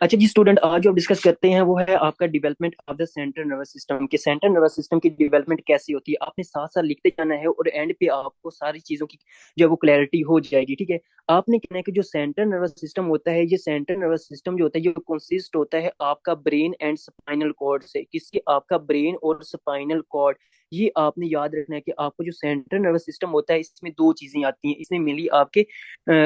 अच्छा जी स्टूडेंट, आज जो डिस्कस करते हैं वो है आपका development of the central nervous system. के सेंट्रल नर्वस सिस्टम की डेवलपमेंट कैसी होती है, आपने साथ साथ लिखते जाना है और एंड पे आपको सारी चीजों की जो है वो क्लैरिटी हो जाएगी। ठीक है, आपने कहना है कि जो सेंट्रल नर्वस सिस्टम होता है, ये सेंट्रल नर्वस सिस्टम जो होता है, ये कंसिस्ट होता है आपका ब्रेन एंड स्पाइनल कॉर्ड से। किसके? आपका ब्रेन और स्पाइनल कॉर्ड। ये आपने याद रखना है कि आपको जो सेंट्रल नर्वस सिस्टम होता है, इसमें दो चीजें आती हैं। इसमें मिली आपके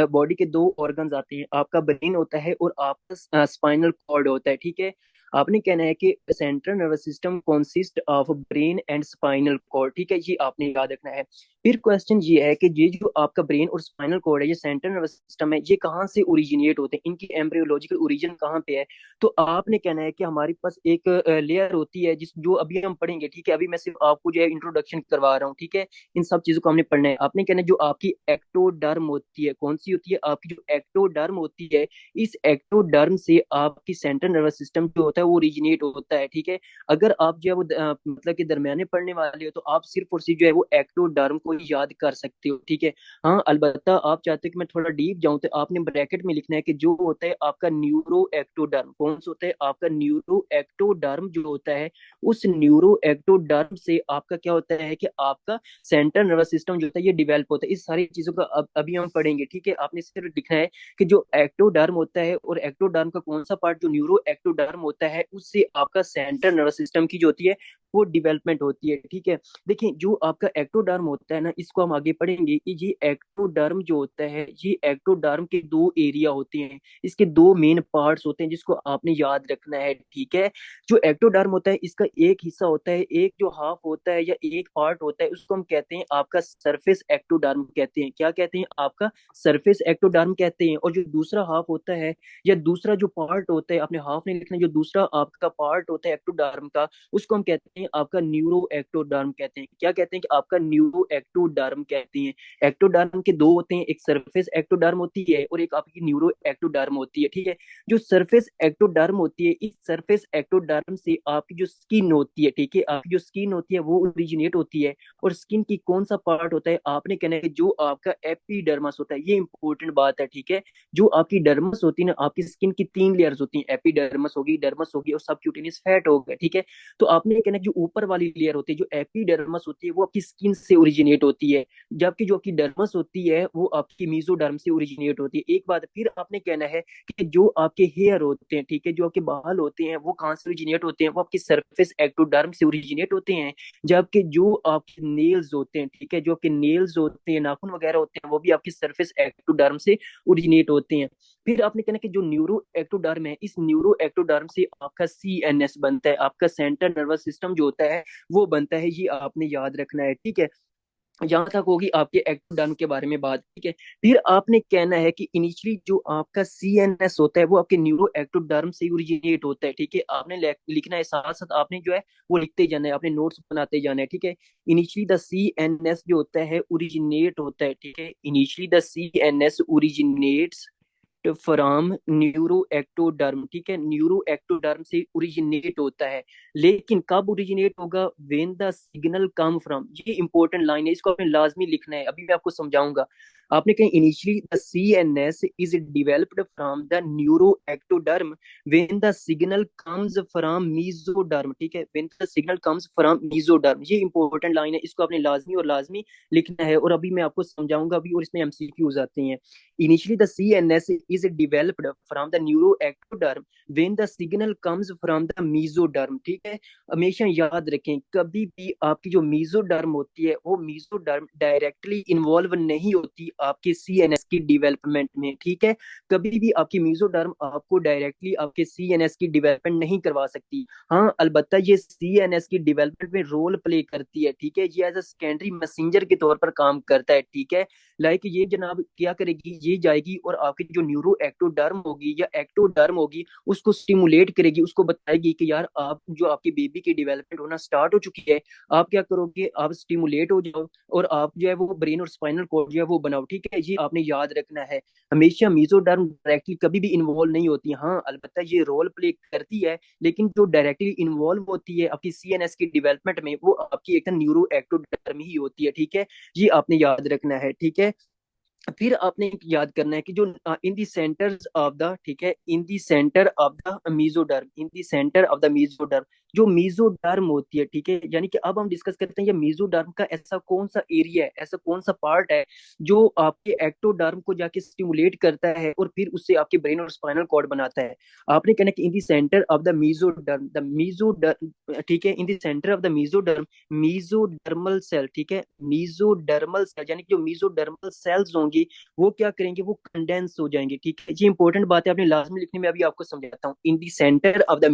बॉडी के दो ऑर्गन्स आते हैं, आपका ब्रेन होता है और आपका स्पाइनल कॉर्ड होता है। ठीक है, आपने कहना है कि central nervous system consist of brain and spinal cord. ठीक है, ये आपने याद रखना है। फिर क्वेश्चन ये है कि ये जो आपका ब्रेन और स्पाइनल कॉर्ड है, ये सेंट्रल नर्वस सिस्टम है, ये कहाँ से ओरिजिनेट होते हैं, इनकी एम्ब्रियोलॉजिकल ओरिजिन कहाँ पे है? तो आपने कहना है कि हमारे पास एक लेयर होती है जिस जो अभी हम पढ़ेंगे। ठीक है, अभी मैं सिर्फ आपको जो है इंट्रोडक्शन करवा रहा हूँ। ठीक है, इन सब चीजों को हमने पढ़ना है। आपने कहना है जो आपकी एक्टोडर्म होती है, कौन सी होती है? आपकी जो एक्टोडर्म होती है, इस एक्टोडर्म से आपकी सेंट्रल नर्वस सिस्टम जो होता है वो ओरिजिनेट होता है। ठीक है, अगर आप जो है वो मतलब कि दरमियाने पढ़ने वाले हो तो आप सिर्फ और सिर्फ जो है वो एक्टोडर्म को ही याद कर सकते हो। ठीक है, हाँ अलबत्ता आप चाहते हो कि मैं थोड़ा डीप जाऊं तो आपने ब्रैकेट में लिखना है कि जो होता है आपका न्यूरो एक्टोडर्म। कौन सा होता है? आपका न्यूरो एक्टोडर्म जो होता है, उस न्यूरो एक्टोडर्म से आपका क्या होता है कि आपका सेंट्रल नर्वस सिस्टम जो होता है ये डेवलप होता है। इस सारी चीजों का अभी हम पढ़ेंगे। ठीक है, आपने सिर्फ लिखना है कि जो एक्टोडर्म होता है और एक्टोडर्म का कौन सा पार्ट जो न्यूरो एक्टोडर्म होता है, उससे आपका सेंट्रल नर्वस सिस्टम की जो होती है वो डेवलपमेंट होती है। ठीक है, देखिए जो आपका एक्टोडर्म होता है ना, इसको हम आगे पढ़ेंगे कि ये एक्टोडर्म जो होता है, ये एक्टोडर्म के दो एरिया होते हैं, इसके दो मेन पार्ट्स होते हैं जिसको आपने याद रखना है। ठीक है, जो एक्टोडर्म होता है इसका एक हिस्सा होता है, एक जो हाफ होता है या एक पार्ट होता है, उसको हम कहते हैं आपका सरफेस एक्टोडर्म कहते हैं। क्या कहते हैं? आपका सरफेस एक्टोडर्म कहते हैं। और जो दूसरा हाफ होता है या दूसरा जो पार्ट होता है, आपने हाफ नहीं लिखना, जो दूसरा आपका पार्ट होता है एक्टोडर्म का, उसको हम कहते हैं आपका न्यूरो एक्टोडर्म कहते हैं। क्या कहते हैं? कि आपका न्यूरो एक्टोडर्म कहते हैं। एक्टोडर्म के दो होते हैं, एक सरफेस एक्टोडर्म होती है और एक आपकी न्यूरो एक्टोडर्म होती है। ठीक है, जो सरफेस एक्टोडर्म होती है, इस सरफेस एक्टोडर्म से आपकी जो स्किन होती है, ठीक है, आपकी जो स्किन होती है वो ओरिजिनेट होती है। और स्किन की कौन सा पार्ट होता है? आपने कहना है कि जो आपका एपिडर्मस होता है। ये इंपॉर्टेंट बात है। ठीक है, जो आपकी डर्मस होती है ना, आपकी स्किन की तीन लेयर्स होती हैं, एपिडर्मस होगी, डर्मस होगी और सबक्यूटेनियस फैट होगा। ठीक है, तो आपने कहना है जो ऊपर वाली लेयर होती है, जो एपिडर्मस होती है, वो आपकी स्किन से ओरिजिनेट होती है, जबकि जो आपकी डर्मस होती है वो आपकी मीजोडर्म से ओरिजिनेट होती है। एक बात फिर आपने कहना है कि जो आपके हेयर होते हैं, ठीक है, जो आपके बाल होते हैं, वो कहाँ से ओरिजिनेट होते हैं? वो आपके सरफेस एक्टोडर्म से ओरिजिनेट होते हैं। जबकि जो आपके नेल्स होते हैं, ठीक है, जो आपके नेल्स होते हैं, नाखून वगैरह होते हैं, वो भी आपके सरफेस एक्टोडर्म से ओरिजिनेट होते हैं। फिर आपने कहना कि जो न्यूरो एक्टोडर्म है, इस न्यूरो एक्टोडर्म से आपका सीएनएस बनता है, आपका सेंट्रल नर्वस सिस्टम जो होता है वो बनता है। ये आपने याद रखना है। ठीक है, जहां तक होगी आपके एक्टोडर्म के बारे में बात। ठीक है, फिर आपने कहना है कि इनिशियली जो आपका सीएनएस होता है वो आपके न्यूरो एक्टोडर्म से ओरिजिनेट होता है। ठीक है, आपने लिखना है, साथ साथ आपने जो है वो लिखते जाना है, अपने नोट्स बनाते जाना है। ठीक है, इनिशियली द सीएनएस जो होता है ओरिजिनेट होता है। ठीक है, initially the CNS originates from neuro ectoderm. ठीक है, न्यूरो एक्टोडर्म से ओरिजिनेट होता है, लेकिन कब ओरिजिनेट होगा? When the signal come from. ये इंपॉर्टेंट लाइन है, इसको आपने लाजमी लिखना है, अभी मैं आपको समझाऊंगा। आपने कहा initially the CNS is developed from the neuro ectoderm when the signal comes from mesoderm. ठीक है, when the signal comes from mesoderm, ये इंपॉर्टेंट लाइन है, इसको आपने लाजमी और लाजमी लिखना है। और अभी मैं आपको समझाऊंगा अभी, और इसमें एमसीक्यूज आते हैं। Initially, the CNS is developed from the neuroectoderm when the signal comes from the mesoderm। ठीक है, हमेशा याद रखें, कभी भी आपकी जो मीजोडर्म होती है वो मीजोडर्म डायरेक्टली इन्वॉल्व नहीं होती आपके सीएनएस की डेवलपमेंट में। ठीक है, कभी भी आपकी मीजोडर्म आपको डायरेक्टली आपके सीएनएस की डेवलपमेंट नहीं करवा सकती। हाँ अलबत्ता ये सीएनएस की डेवलपमेंट में रोल प्ले करती है। ठीक है, ये एज अ सेकेंडरी मैसेंजर के तौर पर काम करता है। ठीक है, लाइक ये जनाब क्या करेगी, ये जाएगी और आपकी जो न्यूरो एक्टोडर्म होगी या एक्टोडर्म होगी उसको स्टिमुलेट करेगी, उसको बताएगी कि यार आप जो आपकी बेबी की डेवलपमेंट होना स्टार्ट हो चुकी है, आप क्या करोगे, आप स्टिमुलेट हो जाओ और आप जो है वो ब्रेन और स्पाइनल कोड जो है वो बनाओ। ठीक है, ये आपने याद रखना है। हमेशा मीजोडर्म डायरेक्टली कभी भी इन्वॉल्व नहीं होती। हाँ अलबत्ता ये रोल प्ले करती है, लेकिन जो डायरेक्टली इन्वॉल्व होती है आपकी सीएनएस की डेवलपमेंट में वो आपकी एक न्यूरो एक्टोडर्म ही होती है। ठीक है, ये आपने याद रखना है। ठीक है, फिर आपने याद करना है कि जो in the centre of the, ठीक है, in the centre of the mesoderm, in the centre of the mesoderm, जो मीजोडर्म होती है, ठीक है, यानी कि अब हम डिस्कस करते हैं ये मीजोडर्म का ऐसा कौन सा एरिया है, ऐसा कौन सा पार्ट है जो आपके एक्टोडर्म को जाके स्टिमुलेट करता है और फिर उससे आपके ब्रेन और स्पाइनल कॉर्ड बनाता है। आपने कहना कि in the centre of the mesoderm, ठीक है, in the centre of the mesoderm, mesodermal cell, ठीक है, मीजोडर्मल सेल, यानी कि जो मीजोडर्मल सेल्स होंगी वो क्या करेंगे, वो कंडेंस हो जाएंगे, ठीक है। ये इंपॉर्टेंट बात है, आपने लाजमी लिखने में, अभी आपको समझाता हूँ। In the centre of the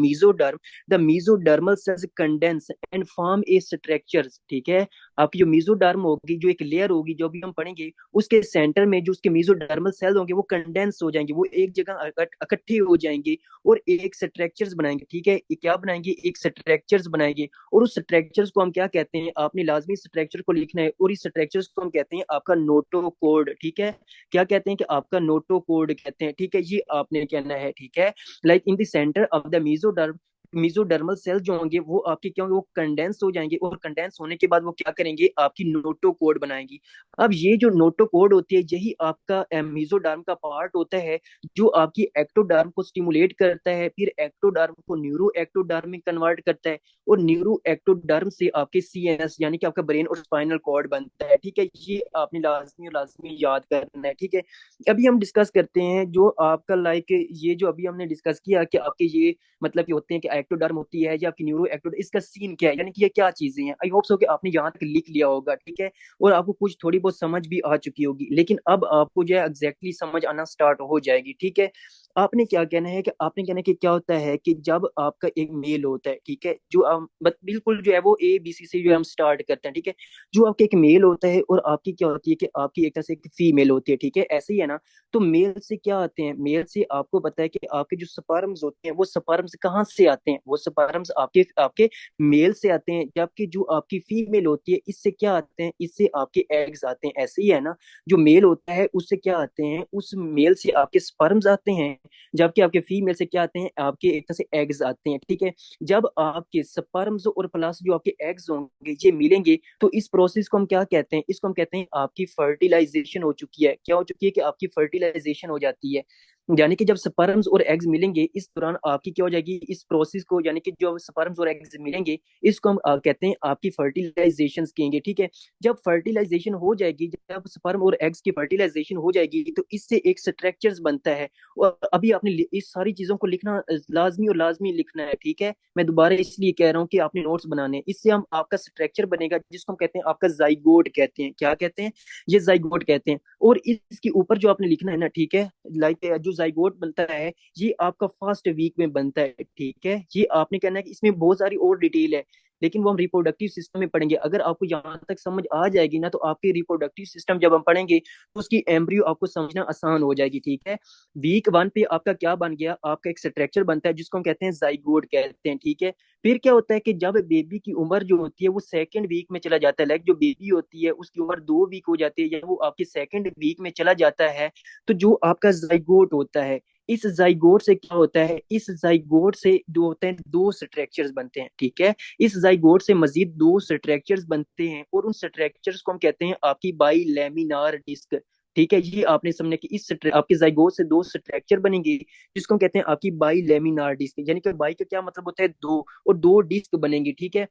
mesodermal cells condense and form a structures, ठीक है। आपकी जो मीजोडर्म होगी, जो एक लेयर होगी, जो भी हम पढ़ेंगे, उसके सेंटर में जो उसके मीजोडर्मल सेल होंगे वो कंडेंस हो जाएंगे, वो एक जगह इकट्ठे हो जाएंगे और एक स्ट्रक्चर्स बनाएंगे, ठीक है। ये क्या बनाएंगे, एक स्ट्रक्चर्स बनाएंगे, और उस स्ट्रक्चर्स को हम क्या कहते हैं, आपने लाजमी स्ट्रक्चर को लिखना है, और इस स्ट्रक्चर्स को हम कहते हैं आपका नोटोकोड, ठीक है। क्या कहते हैं कि आपका नोटोकोड कहते हैं, ठीक है, ये आपने कहना है, ठीक है। Like in the centre of the mesodermal cell जो होंगे वो आपके क्या होंगे, वो कंडेंस हो जाएंगे, और कंडेंस होने के बाद वो क्या करेंगे, आपकी नोटोकोड बनाएंगी। अब ये जो नोटोकोड होती है यही आपका मीजोडर्म का पार्ट होता है, जो आपकी एक्टोडर्म को स्टिमुलेट करता है, फिर एक्टोडर्म को न्यूरो एक्टोडर्म में कन्वर्ट करता है, और न्यूरो एक्टोडर्म से आपके सीएनएस यानी कि आपका ब्रेन और स्पाइनल कॉर्ड बनता है, ठीक है। ये आपने लाजमी लाजमी याद करना है, ठीक है। अभी हम डिस्कस करते हैं जो आपका लाइक, ये जो अभी हमने डिस्कस किया कि आपके ये मतलब ये होते हैं कि एक्टोडर्म होती है या आपकी न्यूरो एक्टोडर्म, इसका सीन क्या है, यानी कि ये क्या चीजें हैं। आई होप सो कि आपने यहाँ तक लिख लिया होगा, ठीक है, और आपको कुछ थोड़ी बहुत समझ भी आ चुकी होगी, लेकिन अब आपको जो है एग्जैक्टली समझ आना स्टार्ट हो जाएगी, ठीक है। आपने क्या कहना है कि आपने कहना है कि क्या होता है कि जब आपका एक मेल होता है, ठीक है, जो बिल्कुल जो है वो ABC से जो है हम स्टार्ट करते हैं, ठीक है। जो आपके एक मेल होता है और आपकी क्या होती है कि आपकी एक तरह से एक फीमेल होती है, ठीक है, ऐसे ही है ना। तो मेल से क्या आते हैं, मेल से आपको पता है कि आपके जो स्पर्म्स होते हैं वो स्पर्म्स कहाँ से आते हैं, वो स्पर्म्स आपके आपके मेल से आते हैं, जबकि जो आपकी फीमेल होती है इससे क्या आते हैं, इससे आपके एग्स आते हैं, ऐसे ही है ना। जो मेल होता है उससे क्या आते हैं, उस मेल से आपके स्पर्म्स आते हैं, जबकि आपके फीमेल से क्या आते हैं, आपके एक तरह से एग्स आते हैं, ठीक है। जब आपके स्पर्म्स और प्लस जो आपके एग्स होंगे ये मिलेंगे, तो इस प्रोसेस को हम क्या कहते हैं, इसको हम कहते हैं आपकी फर्टिलाइजेशन हो चुकी है। क्या हो चुकी है कि आपकी फर्टिलाइजेशन हो जाती है, यानी कि जब स्पर्म्स और एग्स मिलेंगे इस दौरान आपकी क्या हो जाएगी, इस प्रोसेस को, यानी कि जो स्पर्म्स और एग्स मिलेंगे इसको हम कहते हैं आपकी फर्टिलाइजेशन कहेंगे, ठीक है। जब फर्टिलाइजेशन हो जाएगी, जब स्पर्म और एग्स की फर्टिलाइजेशन हो जाएगी, तो इससे एक स्ट्रक्चर्स बनता है। और अभी आपने इस सारी चीजों को लिखना लाजमी और लाजमी लिखना है, ठीक है। मैं दोबारा इसलिए कह रहा हूँ कि आपने नोट्स बनाने हैं, इससे हम आपका स्ट्रक्चर बनेगा जिसको हम कहते हैं आपका जाइगोट कहते हैं। क्या कहते हैं, ये जाइगोट कहते हैं। और इसके ऊपर जो आपने लिखना है ना, ठीक है, लाइक जो जाइगोट बनता है ये आपका फर्स्ट वीक में बनता है, ठीक है। ये आपने कहना है कि इसमें बहुत सारी और डिटेल है, लेकिन वो हम रिप्रोडक्टिव सिस्टम में पढ़ेंगे। अगर आपको यहाँ तक समझ आ जाएगी ना, तो आपके रिप्रोडक्टिव सिस्टम जब हम पढ़ेंगे तो उसकी एम्ब्रियो आपको समझना आसान हो जाएगी, ठीक है। वीक 1 पे आपका क्या बन गया, आपका एक स्ट्रक्चर बनता है जिसको हम कहते हैं जाइगोट कहते हैं, ठीक है। फिर क्या होता है कि जब बेबी की उम्र जो होती है वो सेकंड वीक में चला जाता है, लाइक जो बेबी होती है उसकी उम्र 2 वीक हो जाती है या वो आपके सेकंड वीक में चला जाता है, तो जो आपका जाइगोट होता है, इस जाइगोट से क्या होता है, इस जाइगोट से जो होते हैं दो स्ट्रक्चर्स बनते हैं, ठीक है। इस जाइगोट से मजीद दो स्ट्रक्चर्स बनते हैं, और उन स्ट्रक्चर्स को हम कहते हैं आपकी बाई लेमिनार डिस्क, ठीक है। ये आपने समझना कि आपके जाइगोट से दो स्ट्रक्चर बनेंगे जिसको हम कहते हैं आपकी बाई लेमिनार डिस्क, यानी कि बाई का क्या मतलब होता है, दो, और दो डिस्क बनेंगी, ठीक है।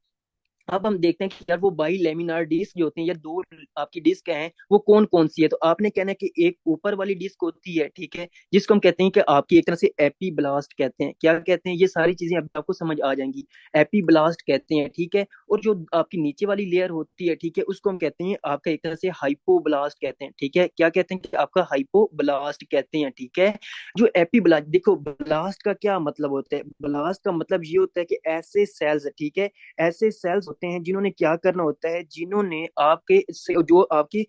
अब हम देखते हैं कि यार वो बाई लेमिनार डिस्क जो होती हैं या दो आपकी डिस्क हैं वो कौन कौन सी है। तो आपने कहना है कि एक ऊपर वाली डिस्क होती है, ठीक है, जिसको हम कहते हैं कि आपकी एक तरह से एपीब्लास्ट कहते हैं। क्या कहते हैं, ये सारी चीजें अब आपको समझ आ जाएंगी। एपीब्लास्ट कहते हैं, ठीक है। और जो आपकी नीचे वाली लेयर होती है, ठीक है, उसको हम कहते हैं आपका एक तरह से हाइपोब्लास्ट कहते हैं, ठीक है। क्या कहते हैं कि आपका हाइपोब्लास्ट कहते हैं, ठीक है। जो एपीब्लास्ट, देखो ब्लास्ट का क्या मतलब होता है, ब्लास्ट का मतलब ये होता है कि ऐसे सेल्स, ठीक है, ऐसे सेल्स होते हैं जिन्होंने क्या करना होता है, जिन्होंने आपके जो आपकी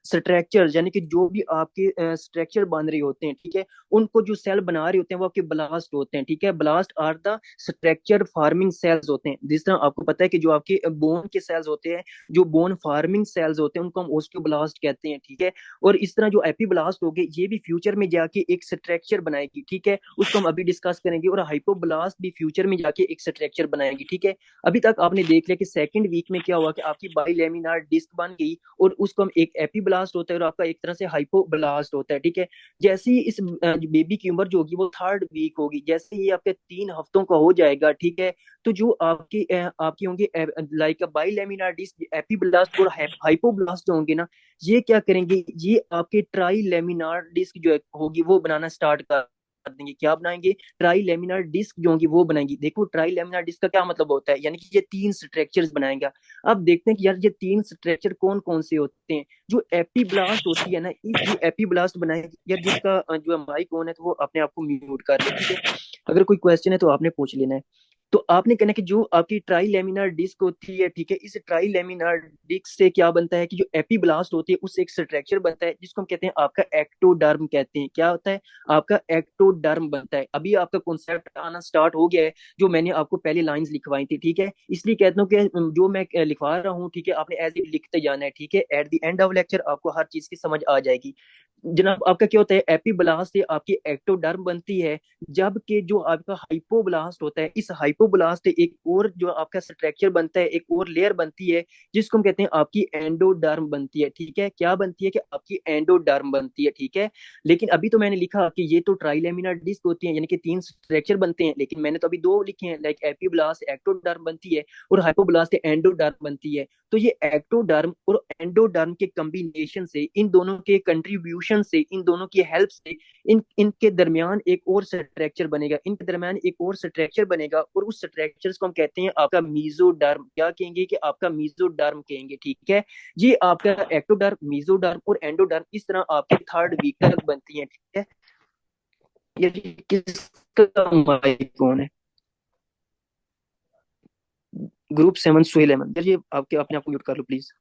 स्ट्रक्चर यानी कि जो भी आपके स्ट्रक्चर बन रहे होते हैं, ठीक है, उनको जो सेल बना रहे होते हैं वो आपके ब्लास्ट होते हैं, ठीक है। Blast are the structure forming cells होते हैं। जिस तरह आपको पता है कि जो आपके बोन के सेल्स होते हैं, जो बोन फार्मिंग सेल्स होते हैं, उनको हम ओस्टियोब्लास्ट कहते हैं, ठीक है। और इस तरह जो एपीब्लास्ट हो गए ये भी फ्यूचर में जाके एक स्ट्रक्चर बनाएगी, ठीक है, उसको हम अभी डिस्कस करेंगे। और हाइपोब्लास्ट भी फ्यूचर में जाके एक स्ट्रक्चर बनाएगी, ठीक है। अभी तक आपने देख लिया कि सेकंड वीक में क्या हुआ कि आपकी बाइलेमिनार डिस्क बन गई, और उसको हम एक एपीब्लास्ट होता है और आपका एक तरह से हाइपोब्लास्ट होता है, ठीक है। जैसे ही इस बेबी की उम्र जो होगी वो थर्ड वीक होगी, जैसे ही आपके 3 हफ्तों का हो जाएगा, ठीक है, तो जो आपकी होंगी लाइक बाइलेमिनार डिस्क, एपीब्लास्ट और हाइपोब्लास्ट जो होंगे ना, ये क्या करेंगे, ये आपके ट्राई लेमिनार डिस्क जो होगी वो बनाना स्टार्ट कर देंगे। क्या बनाएंगे, ट्राई लेमिनार डिस्क जो होंगी वो बनाएंगी। देखो ट्राई लेमिनार डिस्क का क्या मतलब होता है, यानी कि ये 3 स्ट्रक्चर्स बनाएगा। अब देखते हैं कि यार ये 3 स्ट्रक्चर कौन कौन से होते हैं। जो एपीब्लास्ट होती है ना, ये एपीब्लास्ट बनाएगी यार, जिसका जो माइक ऑन है तो वो अपने आप को म्यूट कर ले, ठीक है। अगर कोई क्वेश्चन है तो आपने पूछ लेना है। तो आपने कहना कि जो आपकी ट्राई लेमिनार डिस्क होती है, ठीक है, इस ट्राई लेमिनार डिस्क से क्या बनता है कि जो एपीब्लास्ट होती है उससे एक स्ट्रक्चर बनता है जिसको हम कहते हैं आपका एक्टोडर्म कहते हैं। क्या होता है, आपका एक्टोडर्म बनता है। अभी आपका कॉन्सेप्ट आना स्टार्ट हो गया है, जो मैंने आपको पहले लाइंस लिखवाई थी, ठीक है। इसलिए कहता हूँ कि जो मैं लिखवा रहा हूँ, ठीक है, आपने एज ए लिखते जाना है, ठीक है। Eight the end of lecture आपको हर चीज की समझ आ जाएगी। जनाब आपका क्या होता है, एपीब्लास्ट से आपकी एक्टोडर्म बनती है, जबकि जो आपका हाइपोब्लास्ट होता है, इस हाइपोब्लास्ट से एक और जो आपका स्ट्रक्चर बनता है, एक और लेयर बनती है जिसको हम कहते हैं आपकी एंडोडर्म बनती है, ठीक है। क्या बनती है कि आपकी एंडोडर्म बनती है, ठीक है। लेकिन अभी तो मैंने लिखा कि ये तो ट्राइलेमिनर डिस्क होती है, यानी कि 3 स्ट्रक्चर बनते हैं, लेकिन मैंने तो अभी 2 लिखे हैं, लाइक एपीब्लास्ट एक्टोडर्म बनती है और हाइपोब्लास्ट एंडोडर्म बनती है। तो ये एक्टोडर्म और एंडोडर्म के कॉम्बिनेशन से, इन दोनों के कंट्रीब्यूशन से, इन दोनों की हेल्प से इनके दरमियान एक और स्ट्रक्चर बनेगा, इनके दरमियान एक और स्ट्रक्चर बनेगा, और उस स्ट्रक्चर को हम कहते हैं आपका मीजोडर्म। क्या कहेंगे कि आपका मीजोडर्म कहेंगे, ठीक है। ये आपका एक्टोडर्म, मीजोडर्म और एंडोडर्म इस तरह आपके थर्ड वीक तक बनती है, ठीक है। ये किसका माइक कौन है, ग्रुप 7 सुहेल अहमद, यार ये आपके अपने आप को म्यूट कर लो प्लीज।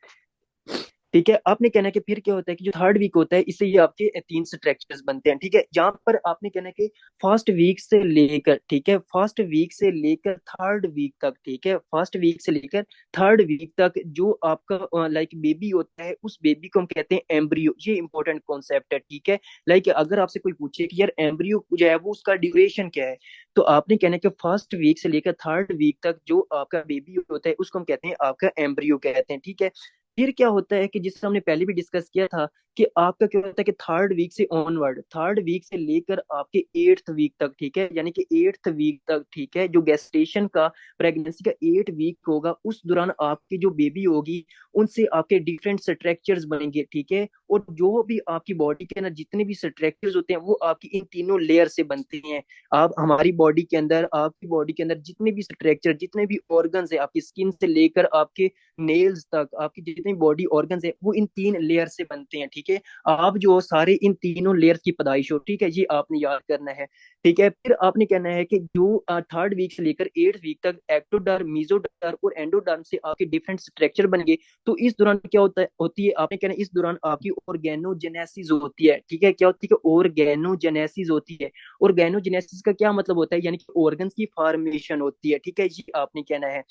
ठीक है, आपने कहना है कि फिर क्या होता है कि जो थर्ड वीक होता है इससे ये आपके 3 स्ट्रक्चर्स बनते हैं, ठीक है। जहां पर आपने कहना है कि फर्स्ट वीक से लेकर, ठीक है, फर्स्ट वीक से लेकर थर्ड वीक तक, ठीक है, फर्स्ट वीक से लेकर थर्ड वीक तक जो आपका लाइक बेबी होता है, उस बेबी को हम कहते हैं एम्ब्रियो। ये इंपॉर्टेंट कॉन्सेप्ट है, ठीक है। लाइक अगर आपसे कोई पूछे कि यार एम्ब्रियो जो है वो उसका ड्यूरेशन क्या है, तो आपने कहना है कि फर्स्ट वीक से लेकर थर्ड वीक तक जो आपका बेबी होता है उसको हम कहते हैं आपका एम्ब्रियो कहते हैं, ठीक है। फिर क्या होता है कि जिससे हमने पहले भी डिस्कस किया था कि आपका क्या होता है कि थर्ड वीक से ऑनवर्ड, थर्ड वीक से लेकर आपके 8th वीक तक, ठीक है, यानी कि 8th वीक तक, ठीक है, जो गेस्टेशन का, प्रेगनेंसी का 8 वीक होगा, उस दौरान आपकी जो बेबी होगी उनसे आपके डिफरेंट स्ट्रक्चर्स बनेंगे, ठीक है। और जो भी आपकी बॉडी के अंदर जितने भी स्ट्रक्चर्स होते हैं वो आपकी इन तीनों लेयर से बनते हैं। आप हमारी बॉडी के अंदर, आपकी बॉडी के अंदर जितने भी स्ट्रक्चर, जितने भी ऑर्गन्स है, आपकी स्किन से लेकर आपके नेल्स तक, आपकी जितनी बॉडी ऑर्गन्स है वो इन 3 लेयर से बनते हैं, ठीक है। आप जो सारे इन तीनों लेयर्स की पैदाइश हो, ठीक है, ये आपने याद करना है, ठीक है। फिर आपने कहना है कि जो थर्ड वीक से लेकर 8th वीक तक एक्टोडर्म, मीजोडर्म और एंडोडर्म से आपके डिफरेंट स्ट्रक्चर बन गए। तो इस दौरान क्या होती है, आपने कहना है इस दौरान आपकी ऑर्गेनोजेनेसिस होती है, ठीक है। क्या होती है, ऑर्गेनोजेनेसिस होती है। ऑर्गेनोजेनेसिस का क्या मतलब होता है, यानी कि ऑर्गन्स की फॉर्मेशन होती है, ठीक है, ये आपने कहना है।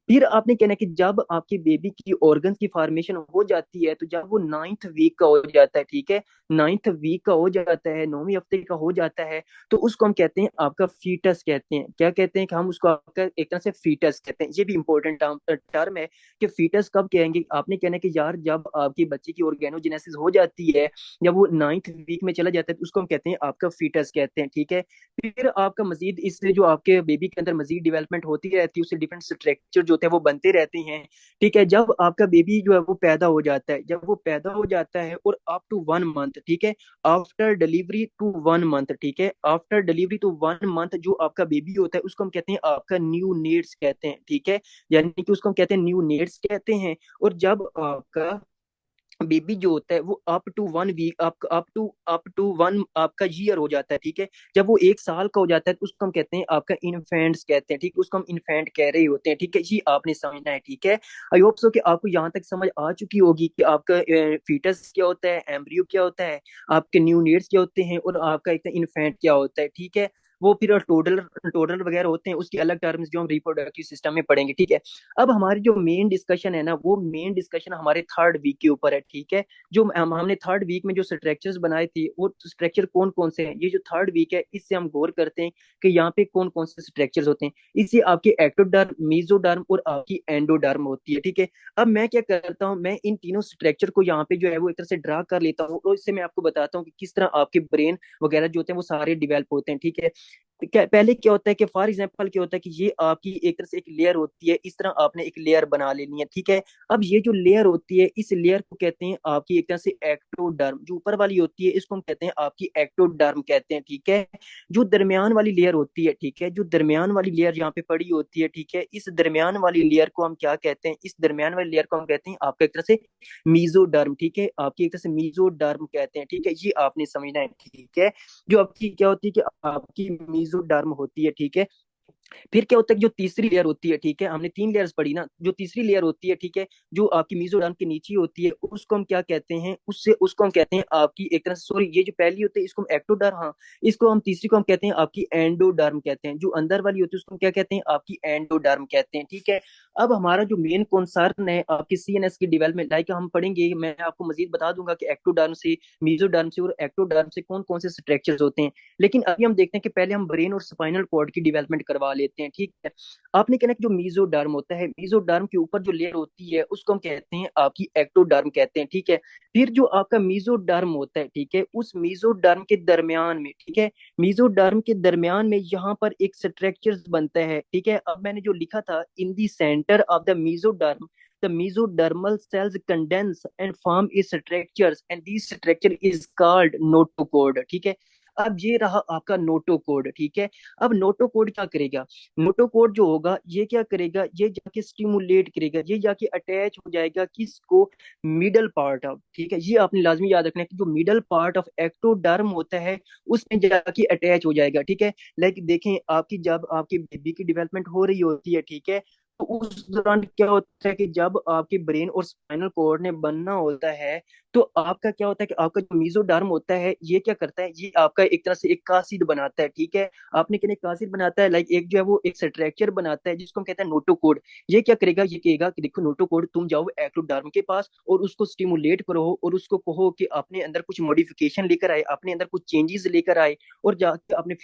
फिर आपने कहना है कि जब आपकी बेबी की ऑर्गन्स की फॉर्मेशन हो जाती है, तो जब वो 9th वीक का हो जाता है, ठीक है, 9th वीक का हो जाता है, 9वें हफ्ते का हो जाता है, तो उसको हम कहते हैं आपका फीटस कहते हैं। क्या कहते हैं कि हम उसको आपका एक तरह से फीटस कहते हैं। ये भी इंपॉर्टेंट टर्म है कि फीटस कब कहेंगे। आपने कहना है कि यार जब आपकी बच्चे की ऑर्गेनोजेनेसिस हो जाती है, जब वो 9th वीक में चला जाता है, तो उसको हम कहते हैं आपका फीटस कहते हैं, ठीक है। फिर आपका मजीद इससे जो आपके बेबी के अंदर मजीद डेवलपमेंट होती रहती है, उससे डिफरेंट स्ट्रक्चर जो होते हैं वो बनते रहते हैं, ठीक है। जब आपका बेबी जो है वो पैदा हो जाता है, जब वो पैदा हो जाता है और अप टू 1 मंथ, ठीक है, आफ्टर डिलीवरी टू 1 मंथ, ठीक है, आफ्टर डिलीवरी टू 1 मंथ जो आपका बेबी होता है उसको हम कहते हैं आपका न्यू नेट्स कहते हैं, ठीक है, यानी कि उसको हम कहते हैं न्यू नेट्स कहते हैं। और जब आपका बेबी जो होता है वो अप टू 1 आपका ईयर हो जाता है, ठीक है, जब वो 1 साल का हो जाता है तो उसको हम कहते हैं आपका इन्फेंट्स कहते हैं, ठीक है, उसको हम इन्फेंट कह रहे होते हैं, ठीक है, ये आपने समझना है, ठीक है। आई होप सो कि आपको यहाँ तक समझ आ चुकी होगी कि आपका फीटस क्या होता है, एम्ब्रियो क्या होता है, आपके न्यू नेट्स क्या होते हैं और आपका एक इन्फेंट क्या होता है, ठीक है। वो फिर टोटल टोटल वगैरह होते हैं, उसकी अलग टर्म्स जो हम रिप्रोडक्टिव सिस्टम में पढ़ेंगे, ठीक है। अब हमारी जो मेन डिस्कशन है ना, वो मेन डिस्कशन हमारे थर्ड वीक के ऊपर है, ठीक है। जो हमने थर्ड वीक में जो स्ट्रक्चर्स बनाए थे, वो स्ट्रक्चर कौन कौन से हैं, ये जो थर्ड वीक है इससे हम गौर करते हैं कि यहाँ पे कौन कौन से स्ट्रक्चर्स होते हैं। इससे आपके एक्टोडर्म, मेसोडर्म और आपकी एंडोडर्म होती है, ठीक है। अब मैं क्या करता हूँ, मैं इन तीनों स्ट्रक्चर को यहाँ पे जो है वो एक तरह से ड्रा कर लेता हूँ, और इससे मैं आपको बताता हूँ कि किस तरह आपके ब्रेन वगैरह जो होते हैं वो सारे डिवेल्प होते हैं, ठीक है। पहले क्या होता है कि फॉर एग्जांपल क्या होता है कि ये आपकी एक तरह से एक लेयर होती है, इस तरह आपने एक लेयर बना लेनी है, ठीक है। अब ये जो लेयर होती है, इस लेयर को कहते हैं आपकी एक तरह से एक्टोडर्म। जो ऊपर वाली होती है इसको हम कहते हैं आपकी एक्टोडर्म कहते हैं, ठीक है। जो दरमियान वाली लेयर होती है, ठीक है, जो दरमियान वाली लेयर यहाँ पे पड़ी होती है, ठीक है, इस दरमियान वाली लेयर को हम क्या कहते हैं, इस दरमियान वाली लेयर को हम कहते हैं आपका एक तरह से मीजोडर्म, ठीक है। आपकी एक तरह से मीजोडर्म कहते हैं, ठीक है, ये आपने समझना है, ठीक है। जो आपकी क्या होती है कि आपकी मीजोडर्म होती है, ठीक है। फिर क्या होता है कि जो तीसरी लेयर होती है, ठीक है, हमने तीन लेयर्स पढ़ी ना, जो तीसरी लेयर होती है, ठीक है, जो आपकी मीजोरम के नीचे होती है, उसको हम क्या कहते हैं, उससे उसको हम कहते हैं आपकी एक तरह से, सॉरी, ये जो पहली होती है इसको हम एक्टोडर्म, हाँ, इसको हम तीसरी को हम कहते हैं आपकी एंडोडर्म कहते हैं। जो अंदर वाली होती है उसको हम क्या कहते हैं, आपकी एंडोडर्म कहते हैं, ठीक है। अब हमारा जो मेन कॉन्सर्न है आपकी सीएनएस की डेवलपमेंट, लाइक हम पढ़ेंगे, मैं आपको मजीद बता दूंगा कि एक्टोडर्म से, मीजोडर्म से और एक्टोडर्म से कौन कौन से स्ट्रक्चर्स होते हैं। लेकिन अभी हम देखते हैं कि पहले हम ब्रेन और स्पाइनल कॉर्ड की डेवलपमेंट करवा लेते हैं, ठीक है। आपने कहना कि जो मीजोडर्म होता है, मीजोडर्म के ऊपर जो लेयर होती है उसको हम कहते हैं आपकी एक्टोडर्म कहते हैं, ठीक है। फिर जो आपका मीजोडर्म होता है, ठीक है, उस मीजोडर्म के दरमियान में, ठीक है, मीजोडर्म के दरमियान में यहाँ पर एक स्ट्रक्चर बनता है, ठीक है। अब मैंने जो लिखा था, in the centre of the mesoderm the mesodermal cells condense and form a structures and this structure is called notochord, ठीक है। अब ये रहा आपका नोटोकोड, ठीक है। अब नोटोकोड क्या करेगा, नोटोकोड जो होगा ये क्या करेगा, ये जाके स्टिमुलेट करेगा, ये जाके अटैच हो जाएगा किसको, मिडल पार्ट ऑफ, ठीक है। ये आपने लाजमी याद रखना है कि जो मिडल पार्ट ऑफ एक्टोडर्म होता है उसमें जाके अटैच हो जाएगा, ठीक है। लाइक देखें, आपकी जब आपकी बेबी की डेवलपमेंट हो रही होती है, ठीक है, तो उस दौरान क्या होता है कि जब आपके ब्रेन और स्पाइनल कोर्ड ने बनना होता है, तो आपका क्या होता है कि आपका जो मीजोडर्म होता है ये क्या करता है, ये आपका एक तरह से एक कासिड बनाता है, ठीक है। आपने कहने कासिड बनाता है, लाइक एक जो है वो एक स्ट्रक्चर बनाता है जिसको हम कहते हैं नोटोकोड। ये क्या करेगा, ये कहेगा कि देखो नोटोकोड, तुम जाओ एक्टोडर्म के पास और उसको स्टिमुलेट करो और उसको कहो कि अपने अंदर कुछ मॉडिफिकेशन लेकर आए, अपने अंदर कुछ चेंजेस लेकर आए, और जाके अपने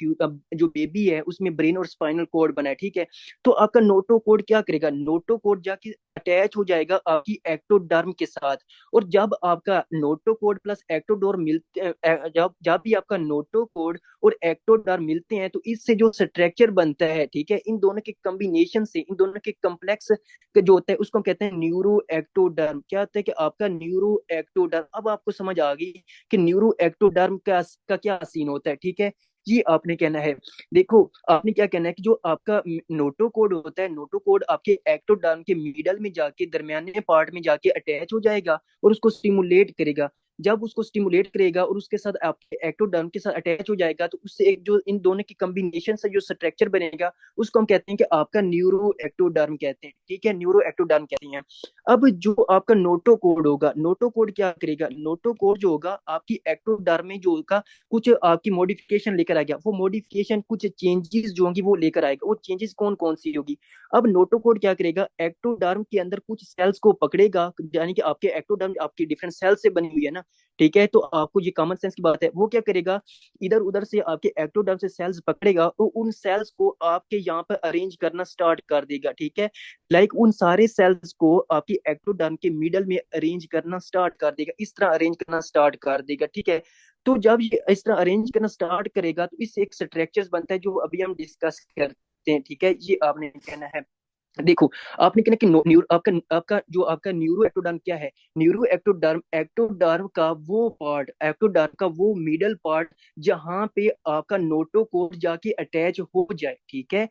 जो बेबी है उसमें ब्रेन और स्पाइनल कोड बनाए, ठीक है। तो आपका नोटो कोड क्या करेगा, नोटो कोड जाके अटैच हो जाएगा आपकी एक्टोडर्म के साथ। और जब आपका नोटो कोड प्लस एक्टोडर्म मिलते जब जब भी आपका नोटो कोड और एक्टोडर्म मिलते हैं, तो इससे जो स्ट्रक्चर बनता है, ठीक है, इन दोनों के कॉम्बिनेशन से, इन दोनों के कम्प्लेक्स जो होता है उसको हम कहते हैं न्यूरो एक्टोडर्म। क्या होता है कि आपका न्यूरो एक्टोडर्म, अब आपको समझ आ गई कि न्यूरो एक्टोडर्म का क्या सीन होता है, ठीक है। ये आपने कहना है, देखो आपने क्या कहना है कि जो आपका नोटो कोड होता है, नोटो कोड आपके एक्टोडर्म के मिडल में जाके दरमियाने पार्ट में जाके अटैच हो जाएगा और उसको स्टिमुलेट करेगा। जब उसको स्टिमुलेट करेगा और उसके साथ आपके एक्टोडर्म के साथ अटैच हो जाएगा, तो उससे एक जो इन दोनों की कॉम्बिनेशन से जो स्ट्रक्चर बनेगा उसको हम कहते हैं कि आपका न्यूरो एक्टोडर्म कहते हैं, ठीक है, न्यूरो एक्टोडर्म कहते हैं। अब जो आपका नोटो कोड होगा, नोटो कोड क्या करेगा, नोटो कोड जो होगा आपकी एक्टोडर्म में जो होगा कुछ आपकी मॉडिफिकेशन लेकर आ गया, वो मॉडिफिकेशन कुछ चेंजेस जो होंगी वो लेकर आएगा। वो चेंजेस कौन कौन सी होगी, अब नोटोकोड क्या करेगा, एक्टोडर्म के अंदर कुछ सेल्स को पकड़ेगा, यानी कि आपके एक्टोडर्म आपकी डिफरेंट सेल से बनी हुई है ना, ठीक है, तो आपको ये कॉमन सेंस की बात है। वो क्या करेगा, इधर उधर से आपके एक्टोडर्म से सेल्स पकड़ेगा और उन सेल्स को आपके यहाँ पर अरेंज करना स्टार्ट कर देगा, ठीक है। लाइक उन सारे सेल्स को आपकी एक्टोडर्म के मिडल में अरेंज करना स्टार्ट कर देगा, इस तरह अरेंज करना स्टार्ट कर देगा, ठीक है। तो जब ये इस तरह अरेंज करना स्टार्ट करेगा तो इससे एक स्ट्रक्चर्स बनता है जो अभी हम डिस्कस करते हैं, ठीक है। ये आपने कहना है, देखो आपने कहना कि न्यूरो आपका आपका जो आपका न्यूरो एक्टोडर्म क्या है, न्यूरो एक्टोडर्म, एक्टोडर्म का वो पार्ट, एक्टोडर्म का वो मिडल पार्ट जहां पे आपका नोटोकोड जाके अटैच हो जाए, ठीक है।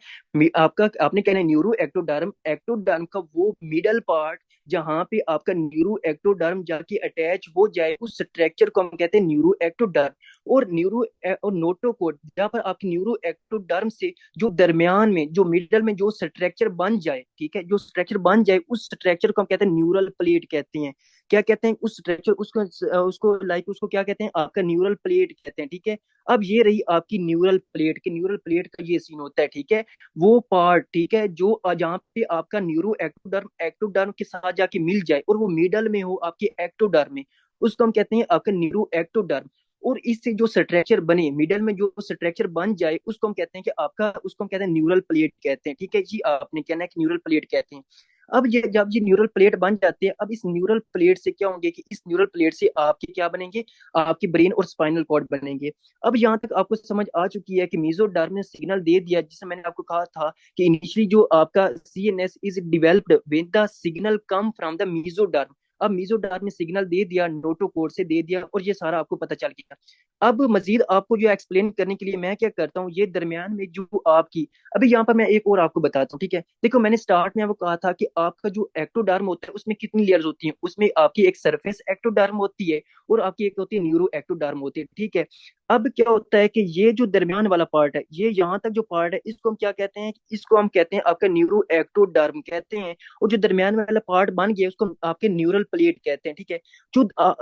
आपका आपने कहना है न्यूरो एक्टोडर्म, एक्टोडर्म का वो मिडल पार्ट जहां पे आपका न्यूरो एक्टोडर्म जाके अटैच हो जाए, उस स्ट्रक्चर को हम कहते हैं न्यूरो एक्टोडर्म। और न्यूरो और नोटोकोड जहां पर आपकी न्यूरो एक्टोडर्म से जो दरमियान में जो मिडल में जो स्ट्रक्चर बन जाए, ठीक है, जो स्ट्रक्चर बन जाए उस स्ट्रक्चर को हम कहते हैं न्यूरल प्लेट कहते हैं। क्या कहते हैं उस स्ट्रक्चर, उसको उसको लाइक उसको क्या कहते हैं, आपका न्यूरल प्लेट कहते हैं, ठीक है। अब ये रही आपकी न्यूरल प्लेट, की न्यूरल प्लेट का ये सीन होता है, ठीक है। वो पार्ट, ठीक है, जो जहाँ पे आपका न्यूरो एक्टोडर्म एक्टोडर्म के साथ जाके मिल जाए और वो मिडल में हो आपके एक्टोडर्म में, उसको हम कहते हैं आपका न्यूरो एक्टोडर्म। और इससे जो स्ट्रक्चर बने मिडल में, जो स्ट्रक्चर बन जाए, उसको हम कहते हैं कि आपका, उसको हम कहते हैं न्यूरल प्लेट कहते हैं, ठीक है जी। आपने कहना है कि न्यूरल प्लेट कहते हैं। अब ये जब ये न्यूरल प्लेट बन जाते हैं, अब इस न्यूरल प्लेट से क्या होंगे कि इस न्यूरल प्लेट से आपके क्या बनेंगे, आपके ब्रेन और स्पाइनल कॉर्ड बनेंगे। अब यहाँ तक आपको समझ आ चुकी है कि मेसोडर्म ने सिग्नल दे दिया, जिसे मैंने आपको कहा था कि इनिशियली जो आपका CNS is developed when the signal come from the mesoderm. अब मेसोडर्म ने सिग्नल दे दिया, नोटोकोड से दे दिया, और ये सारा आपको पता चल गया। अब मजीद आपको जो एक्सप्लेन करने के लिए मैं क्या करता हूँ, ये दरमियान में जो आपकी, अभी यहाँ पर मैं एक और आपको बताता हूँ, ठीक है। देखो मैंने स्टार्ट में वो कहा था कि आपका जो एक्टोडर्म होता है उसमें कितनी लेयर्स होती हैं, उसमें आपकी एक सरफेस एक्टोडर्म होती है और आपकी एक होती है न्यूरो एक्टोडर्म होती है, ठीक है। अब क्या होता है कि ये जो दरमियान वाला पार्ट है, ये यहाँ तक जो पार्ट है, इसको हम क्या कहते हैं, इसको हम कहते हैं आपका न्यूरो एक्टोडर्म कहते हैं। और जो दरमियान वाला पार्ट बन गया उसको हम आपके न्यूरल प्लेट कहते हैं, ठीक है।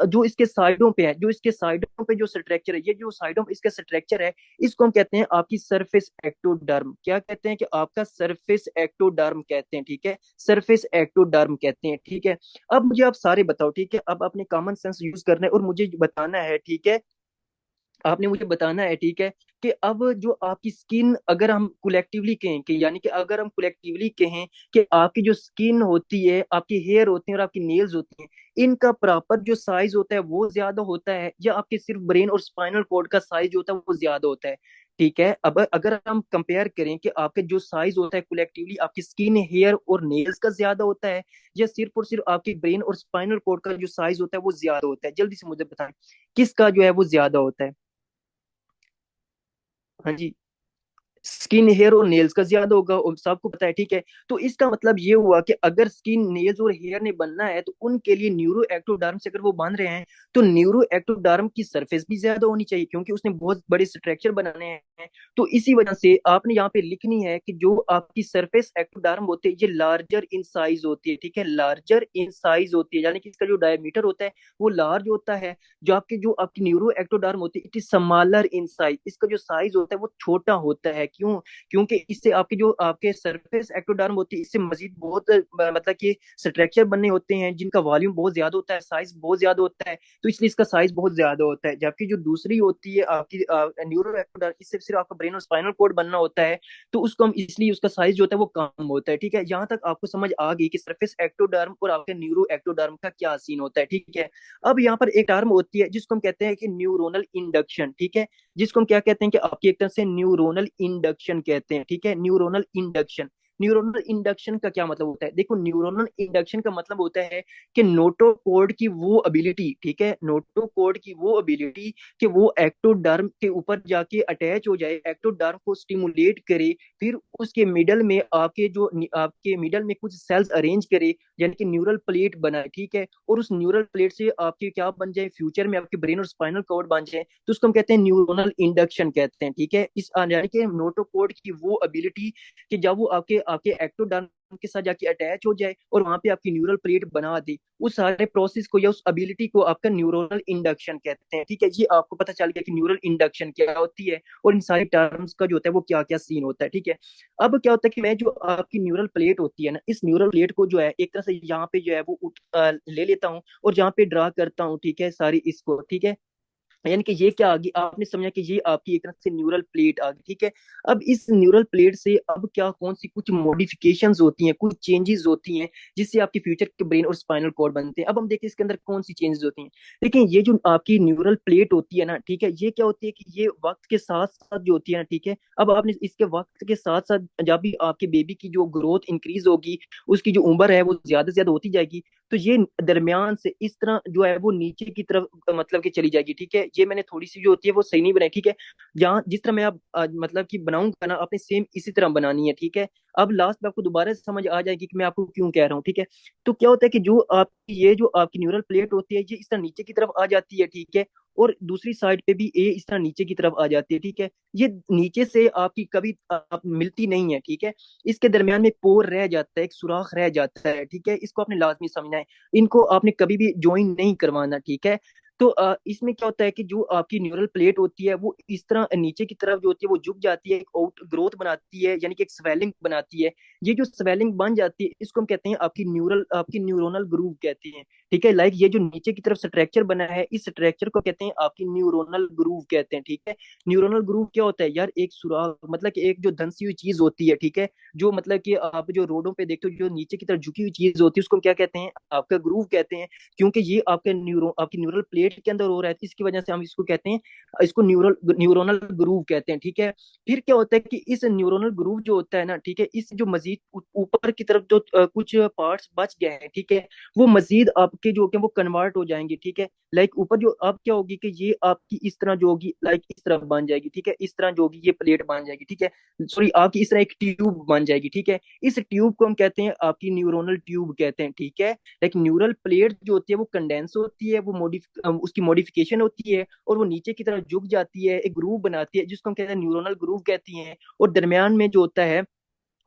जो इसके साइडों पे है, जो इसके साइडों पे जो स्ट्रक्चर है, ये जो साइडों पे इसका स्ट्रक्चर है, इसको हम कहते हैं आपकी सरफेस एक्टोडर्म। क्या कहते हैं कि आपका सरफेस एक्टोडर्म कहते हैं, ठीक है। सरफेस एक्टोडर्म कहते हैं, ठीक है। अब मुझे आप सारे बताओ, ठीक है, अब अपने कॉमन सेंस यूज करना है और मुझे बताना है, ठीक है। आपने मुझे बताना है, ठीक है, कि अब जो आपकी स्किन, अगर हम कलेक्टिवली कहें कि, यानी कि अगर हम कलेक्टिवली कहें कि आपकी जो स्किन होती है, आपकी हेयर होती है और आपकी नेल्स होती हैं, इनका प्रॉपर जो साइज होता है वो ज्यादा होता है, या आपके सिर्फ ब्रेन और स्पाइनल कॉर्ड का साइज होता है वो ज्यादा होता है, ठीक है। अब अगर हम कंपेयर करें कि आपके जो साइज होता है कलेक्टिवली, आपकी स्किन, हेयर और नेल्स का ज्यादा होता है, या सिर्फ और सिर्फ आपके ब्रेन और स्पाइनल कॉर्ड का जो साइज होता है वो ज्यादा होता है, जल्दी से मुझे बताएं किसका जो है वो ज्यादा होता है। हाँ जी, स्किन, हेयर और नेल्स का ज्यादा होगा, और सबको पता है, ठीक है। तो इसका मतलब ये हुआ कि अगर स्किन, नेल्स और हेयर ने बनना है तो उनके लिए न्यूरो एक्टोडर्म से अगर वो बन रहे हैं, तो न्यूरो एक्टोडर्म की सरफेस भी ज्यादा होनी चाहिए, क्योंकि उसने बहुत बड़े स्ट्रक्चर बनाने हैं। तो इसी वजह से आपने यहाँ पे लिखनी है कि जो आपकी सरफेस एक्टोडर्म होती है ये लार्जर इन साइज होती है, ठीक है। लार्जर इन साइज होती है, यानी कि इसका जो डायमीटर होता है वो लार्ज होता है। जो आपकी न्यूरो एक्टोडर्म होती है it is smaller in size, इसका जो साइज होता है वो छोटा होता है। क्यों? क्योंकि इससे आपके जो आपके सरफेस एक्टोडर्म होती है, इससे मजीद बहुत मतलब कि स्ट्रक्चर बनने होते हैं जिनका वॉल्यूम बहुत ज्यादा होता है, साइज बहुत ज्यादा होता है, तो इसलिए इसका साइज बहुत ज्यादा होता है। जबकि जो दूसरी होती है आपकी न्यूरो एक्टोडर्म, इससे सिर्फ आपका ब्रेन और स्पाइनल कोड बनना होता है, तो उसको हम इसलिए उसका साइज जो होता है वो कम होता है, ठीक है। यहाँ तक आपको समझ आ गई कि सरफेस एक्टोडर्म और आपके न्यूरो एक्टोडर्म का क्या सीन होता है, ठीक है। अब यहाँ पर एक टर्म होती है जिसको हम कहते हैं कि न्यूरोनल इंडक्शन, ठीक है। जिसको हम क्या कहते हैं कि आपकी एक तरह से न्यूरोनल इंडक्शन कहते हैं, ठीक है। न्यूरोनल इंडक्शन, न्यूरोनल इंडक्शन का क्या मतलब होता है? देखो न्यूरोनल इंडक्शन का मतलब होता है कि नोटोकोड की वो एबिलिटी, ठीक है, नोटोकोड की वो एबिलिटी कि वो एक्टोडर्म के ऊपर जाके अटैच हो जाए, एक्टोडर्म को स्टिमुलेट करे, फिर उसके मिडल में आपके मिडल में कुछ सेल्स अरेंज करे, यानी कि न्यूरल प्लेट बनाए, ठीक है। और उस न्यूरल प्लेट से आपके क्या बन जाए, फ्यूचर में आपके ब्रेन और स्पाइनल कॉर्ड बन जाए, तो उसको हम कहते हैं न्यूरोनल इंडक्शन कहते हैं, ठीक है। इस यानी कि नोटोकोड की वो एबिलिटी कि जब वो आपके आपके एक्टोडर्म के साथ जाके अटैच हो जाए और वहां पे आपकी न्यूरल प्लेट बना दे, उस सारे प्रोसेस को या उस एबिलिटी को आपका न्यूरोनल इंडक्शन कहते हैं, ठीक है। ये आपको पता चल गया कि न्यूरल इंडक्शन क्या होती है और इन सारे टर्म्स का जो होता है वो क्या क्या सीन होता है, ठीक है। अब क्या होता है कि मैं जो आपकी न्यूरल प्लेट होती है ना, इस न्यूरल प्लेट को जो है एक तरह से यहाँ पे जो है वो ले लेता हूँ और जहाँ पे ड्रा करता हूँ, ठीक है, सारी इसको, ठीक है। यानी कि ये क्या आ गई, आपने समझा कि ये आपकी एक तरह से न्यूरल प्लेट आ गई, ठीक है। अब इस न्यूरल प्लेट से अब क्या, कौन सी कुछ मॉडिफिकेशंस होती हैं, कुछ चेंजेस होती हैं, जिससे आपके फ्यूचर के ब्रेन और स्पाइनल कॉर्ड बनते हैं। अब हम देखते हैं इसके अंदर कौन सी चेंजेस होती हैं। देखिए ये जो आपकी न्यूरल प्लेट होती है ना, ठीक है, ये क्या होती है कि ये वक्त के साथ साथ जो होती है ना, ठीक है। अब आपने इसके वक्त के साथ साथ जब भी आपके बेबी की जो ग्रोथ इंक्रीज होगी, उसकी जो उम्र है वो ज्यादा से ज्यादा होती जाएगी, तो ये दरमियान से इस तरह जो है वो नीचे की तरफ मतलब कि चली जाएगी, ठीक है। ये मैंने थोड़ी सी जो होती है वो सही नहीं बनाई, ठीक है। जहाँ जिस तरह मैं अब मतलब कि बनाऊंगा ना, आपने सेम इसी तरह बनानी है, ठीक है। अब लास्ट में आपको दोबारा से समझ आ जाएगी कि मैं आपको क्यों कह रहा हूँ, ठीक है। तो क्या होता है कि जो आपकी ये जो आपकी न्यूरल प्लेट होती है ये इस तरह नीचे की तरफ आ जाती है, ठीक है। और दूसरी साइड पे भी ए इस तरह नीचे की तरफ आ जाती है, ठीक है। ये नीचे से आपकी कभी आप मिलती नहीं है, ठीक है। इसके दरमियान में पोर रह जाता है, एक सुराख रह जाता है, ठीक है। इसको आपने लाजमी समझना है, इनको आपने कभी भी ज्वाइन नहीं करवाना, ठीक है। तो इसमें क्या होता है कि जो आपकी न्यूरल प्लेट होती है वो इस तरह नीचे की तरफ जो होती है वो झुक जाती है, एक आउट ग्रोथ बनाती है, यानी कि एक स्वेलिंग बनाती है। ये जो स्वेलिंग बन जाती है इसको हम कहते हैं आपकी न्यूरोनल ग्रूव कहते हैं, ठीक है। लाइक ये जो नीचे की तरफ स्ट्रक्चर बना है इस स्ट्रक्चर को कहते हैं आपकी न्यूरोनल ग्रूव कहते हैं, ठीक है। न्यूरोनल ग्रूव क्या होता है यार, एक सुराख, मतलब कि एक जो धंसी हुई चीज होती है, ठीक है। जो मतलब कि आप जो रोडों पे देखते हो जो नीचे की तरफ झुकी हुई चीज होती है उसको हम क्या कहते हैं, आपका ग्रूव कहते हैं। क्योंकि ये आपकी न्यूरल प्लेट के अंदर हो रहा है, इसकी वजह से हम इसको कहते हैं, इसको न्यूरोनल ग्रूव कहते हैं, ठीक है। फिर क्या होता है कि इस न्यूरोनल ग्रूव जो होता है ना, ठीक है, इस जो मजीद ऊपर की तरफ जो कुछ पार्ट्स बच गए हैं, ठीक है, वो मजीद आपके जो कि वो कन्वर्ट हो जाएंगे, ठीक है। लाइक ऊपर जो अब क्या होगी कि ये आपकी इस तरह जो होगी, लाइक इस तरह बन जाएगी, ठीक है, इस तरह जो होगी ये प्लेट बन जाएगी, ठीक है। सॉरी, आपकी इस तरह एक ट्यूब बन जाएगी, ठीक है। इस ट्यूब को हम कहते हैं आपकी न्यूरोनल ट्यूब कहते हैं, ठीक है। लाइक न्यूरल प्लेट जो होती है वो कंडेंस होती है, वो उसकी मॉडिफिकेशन होती है और वो नीचे की तरफ झुक जाती है, एक ग्रूव बनाती है जिसको हम कहते हैं न्यूरोनल ग्रूव कहती हैं। और दरमियान में जो होता है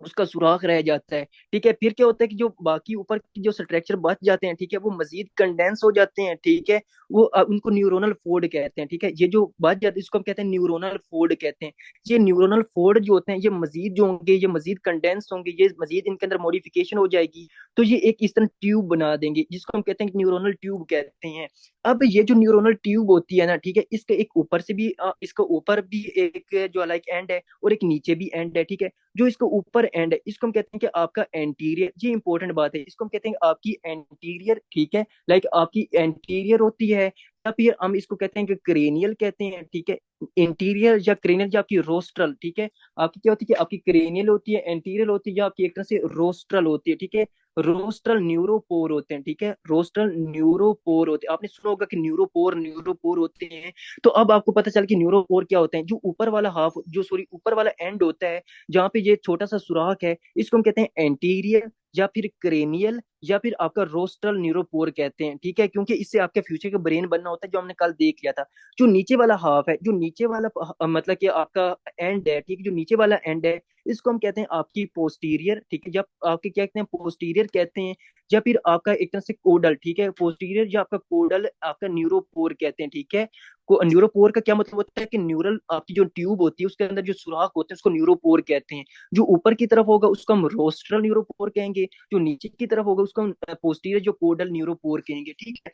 उसका सुराख रह जाता है, ठीक है। फिर क्या होता है कि जो बाकी ऊपर की जो स्ट्रक्चर बच जाते हैं, ठीक है, वो मजीद कंडेंस हो जाते हैं, ठीक है। वो उनको न्यूरोनल फोल्ड कहते हैं, ठीक है। ये जो बच जाते हैं इसको हम कहते हैं न्यूरोनल फोल्ड कहते हैं। ये न्यूरोनल फोल्ड जो होते हैं ये मजीद जो होंगे, ये मजीद कंडेंस होंगे, ये मजीद इनके अंदर मॉडिफिकेशन हो जाएगी, तो ये एक इस तरह ट्यूब बना देंगे जिसको हम कहते हैं न्यूरोनल ट्यूब कहते हैं। अब ये जो न्यूरोनल ट्यूब होती है ना, ठीक है, इसके एक ऊपर से भी इसका ऊपर भी एक जो लाइक एंड है और एक नीचे भी एंड है, ठीक है। जो इसको ऊपर एंड है इसको हम कहते हैं कि आपका एंटीरियर, ये इंपॉर्टेंट बात है, इसको हम कहते हैं आपकी एंटीरियर, ठीक है। लाइक आपकी एंटीरियर होती है, या फिर हम इसको कहते हैं कि क्रेनियल कहते हैं, ठीक है। इंटीरियर या क्रेनियल या आपकी रोस्ट्रल, ठीक है। आपकी क्या होती है कि आपकी क्रेनियल होती है, एंटीरियर होती है, या आपकी एक तरह से रोस्ट्रल होती है, ठीक है। रोस्ट्रल न्यूरोपोर होते हैं, ठीक है, रोस्ट्रल न्यूरोपोर होते हैं। आपने सुना होगा कि न्यूरोपोर न्यूरोपोर होते हैं। तो अब आपको पता चल कि न्यूरोपोर क्या होते हैं। जो ऊपर वाला हाफ, जो सॉरी ऊपर वाला एंड होता है जहाँ पे ये छोटा सा सुराख है, इसको हम कहते हैं एंटीरियर या फिर क्रेनियल या फिर आपका रोस्ट्रल न्यूरोपोर कहते हैं, ठीक है। क्योंकि इससे आपके फ्यूचर का ब्रेन बनना होता है, जो हमने कल देख लिया था। जो नीचे वाला हाफ है, जो नीचे वाला मतलब कि आपका एंड है, ठीक है, जो नीचे वाला एंड है इसको हम कहते हैं आपकी पोस्टीरियर, ठीक है। जब आपके क्या कहते हैं, पोस्टीरियर कहते हैं, या फिर आपका एक तरह से कोडल, ठीक है। पोस्टीरियर या आपका कोडल आपका न्यूरोपोर कहते हैं, ठीक है। न्यूरोपोर का क्या मतलब होता है कि न्यूरल आपकी जो ट्यूब होती है उसके अंदर जो सुराख होते हैं उसको न्यूरोपोर कहते हैं। जो ऊपर की तरफ होगा उसको हम रोस्ट्रल न्यूरोपोर कहेंगे, जो नीचे की तरफ होगा उसको हम पोस्टीरियर जो कोडल न्यूरोपोर कहेंगे, ठीक है।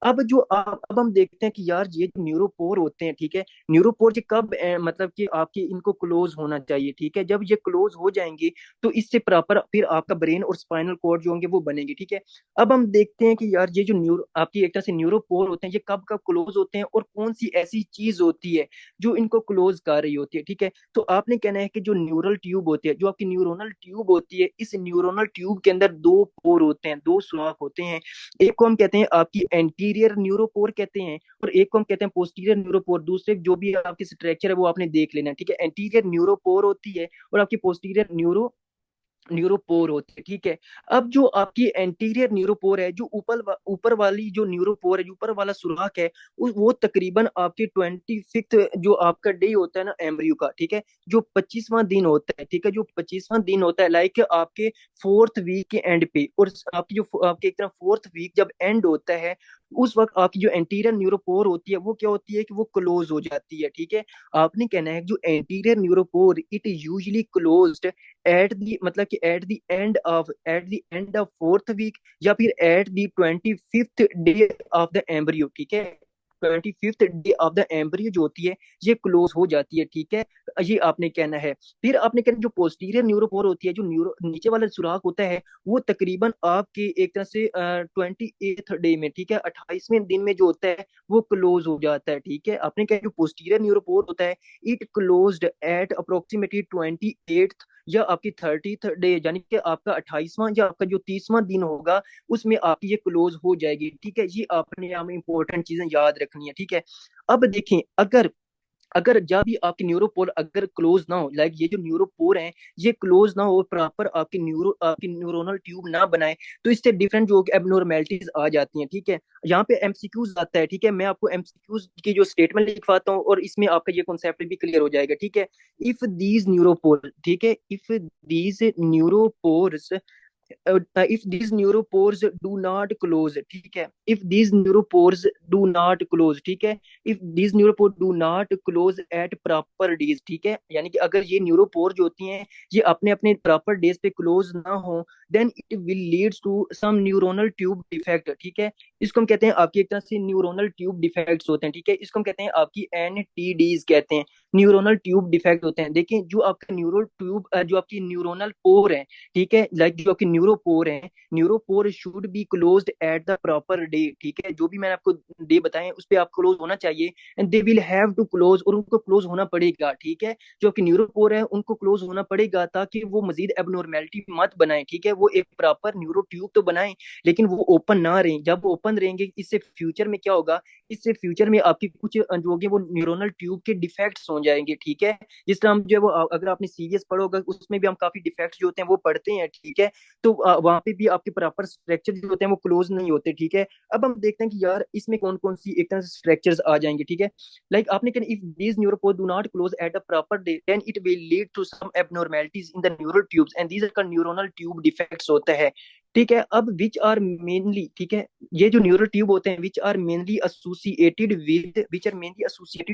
अब हम देखते हैं कि यार ये जो न्यूरोपोर होते हैं, ठीक है, न्यूरोपोर ये कब मतलब कि आपकी इनको क्लोज होना चाहिए, ठीक है। जब ये क्लोज हो जाएंगे तो इससे प्रॉपर फिर आपका ब्रेन और स्पाइनल कॉर्ड जो होंगे वो बनेंगे, ठीक है। अब हम देखते हैं कि यार ये जो न्यूरो आपकी एक तरह से न्यूरोपोर होते हैं ये कब कब क्लोज होते हैं और कौन सी ऐसी चीज होती है जो इनको क्लोज कर रही होती है, ठीक है। तो आपने कहना है कि जो न्यूरल ट्यूब होती है, जो आपकी न्यूरोनल ट्यूब होती है, इस न्यूरोनल ट्यूब के अंदर दो पोर होते हैं, दो सुराख होते हैं। एक को हम कहते हैं आपकी एंटीरियर न्यूरोपोर कहते हैं और एक को हम कहते हैं पोस्टीरियर न्यूरोपोर। दूसरे जो भी आपकी स्ट्रक्चर है वो आपने देख लेना है, ठीक है। एंटीरियर न्यूरोपोर होती है और आपकी पोस्टीरियर न्यूरोपोर होती है, ठीक है। अब जो आपकी एंटीरियर न्यूरोपोर है, जो ऊपर वाली जो न्यूरोपोर है, जो ऊपर वाला सुराख है, वो तकरीबन आपके 25th जो आपका डे होता है ना एम्ब्रियो का, ठीक है, जो 25वां दिन होता है, ठीक है, जो 25वां दिन होता है लाइक आपके 4th वीक के एंड पे, और आपकी जो आपके एक तरह 4th वीक जब एंड होता है उस वक्त आपकी जो एंटीरियर न्यूरोपोर होती है वो क्या होती है कि वो क्लोज हो जाती है, ठीक है। आपने कहना है कि जो anterior neuropore it usually closed at the मतलब कि at the end of 4th week या फिर at the 25th day of the embryo, ठीक है। 25th day of the embryo जो होती है ये क्लोज हो जाती है, ठीक है। ये आपने कहना है। फिर आपने कहना जो पोस्टीरियर न्यूरोपोर होती है, जो न्यूरो नीचे वाला सुराख होता है, वो तकरीबन आपके एक तरह से 28th डे में, ठीक है, 28वें दिन में जो होता है वो क्लोज हो जाता है, ठीक है। आपने कहा जो पोस्टीरियर न्यूरोपोर होता है it closed eight approximately 28th या आपकी 30th डे, यानी कि आपका 28वां या आपका जो 30वां दिन होगा उसमें आपकी ये क्लोज हो जाएगी, ठीक है। ये आपने यहाँ में इंपॉर्टेंट चीजें याद रखनी है, ठीक है। अब देखें, अगर अगर जब भी आपकी न्यूरोपोर अगर क्लोज ना हो, लाइक ये जो न्यूरोपोर हैं ये क्लोज ना हो, प्रॉपर आपकी न्यूरोनल ट्यूब ना बनाए, तो इससे डिफरेंट जो एबनॉर्मेलिटीज आ जाती हैं, ठीक है। यहाँ पे एमसीक्यूज आता है, ठीक है, मैं आपको एमसीक्यूज की जो स्टेटमेंट लिखवाता हूँ और इसमें आपका ये कॉन्सेप्ट भी क्लियर हो जाएगा, ठीक है। इफ दीज न्यूरोपोर, ठीक है, if these neuropores, if these neuropores do not close, ठीक है, if these neuropores do not close, ठीक है, if these neuropores do not close at proper days, ठीक है, यानी कि अगर ये न्यूरोपोर जो होती हैं ये अपने अपने प्रॉपर डेज पे क्लोज ना हो, then it will leads to some neuronal tube defect, ठीक है। इसको हम कहते हैं आपकी एक तरह से न्यूरोनल ट्यूब डिफेक्ट्स होते हैं, ठीक है, इसको हम कहते हैं आपकी एनटीडीज कहते हैं, न्यूरोनल ट्यूब डिफेक्ट होते हैं। देखिए जो आपका न्यूरो ट्यूब जो आपकी न्यूरोनल पोर है, ठीक है, लाइक जो आपके न्यूरोपोर है, neuropore should be closed at the proper day, ठीक है, जो भी मैंने आपको डे बताए उस पर आप क्लोज होना चाहिए, and they will have to close, और उनको क्लोज होना पड़ेगा, ठीक है। जो आपके न्यूरोपोर है उनको क्लोज होना पड़ेगा ताकि वो मजीद एबनॉर्मेलिटी मत बनाए, ठीक है, वो एक प्रॉपर न्यूरो ट्यूब तो बनाए लेकिन वो ओपन ना रहे। जब वो ओपन रहेंगे इससे फ्यूचर में क्या होगा, इससे फ्यूचर में आपकी कुछ जो होगी वो न्यूरोनल ट्यूब के डिफेक्ट्स हो जाएंगे, ठीक है। जिस तरह हम जो है वो अगर आपने सीरियस पढ़ोगा उसमें भी हम काफी डिफेक्ट्स जो होते हैं वो पढ़ते हैं, ठीक है। तो वहां पे भी आपके प्रॉपर स्ट्रक्चर जो होते हैं वो क्लोज नहीं होते, ठीक है। अब हम देखते हैं कि यार इसमें कौन कौन सी एक तरह से स्ट्रक्चर्स आ जाएंगे, ठीक है। लाइक आपने कहा if these neuropore do not close at a proper day then it will lead to some abnormalities in the neural tubes and these are neuronal tube defects होता है, ठीक है। अब विच आर मेनली, ठीक है, ये जो न्यूरल ट्यूब होते हैं which are mainly associated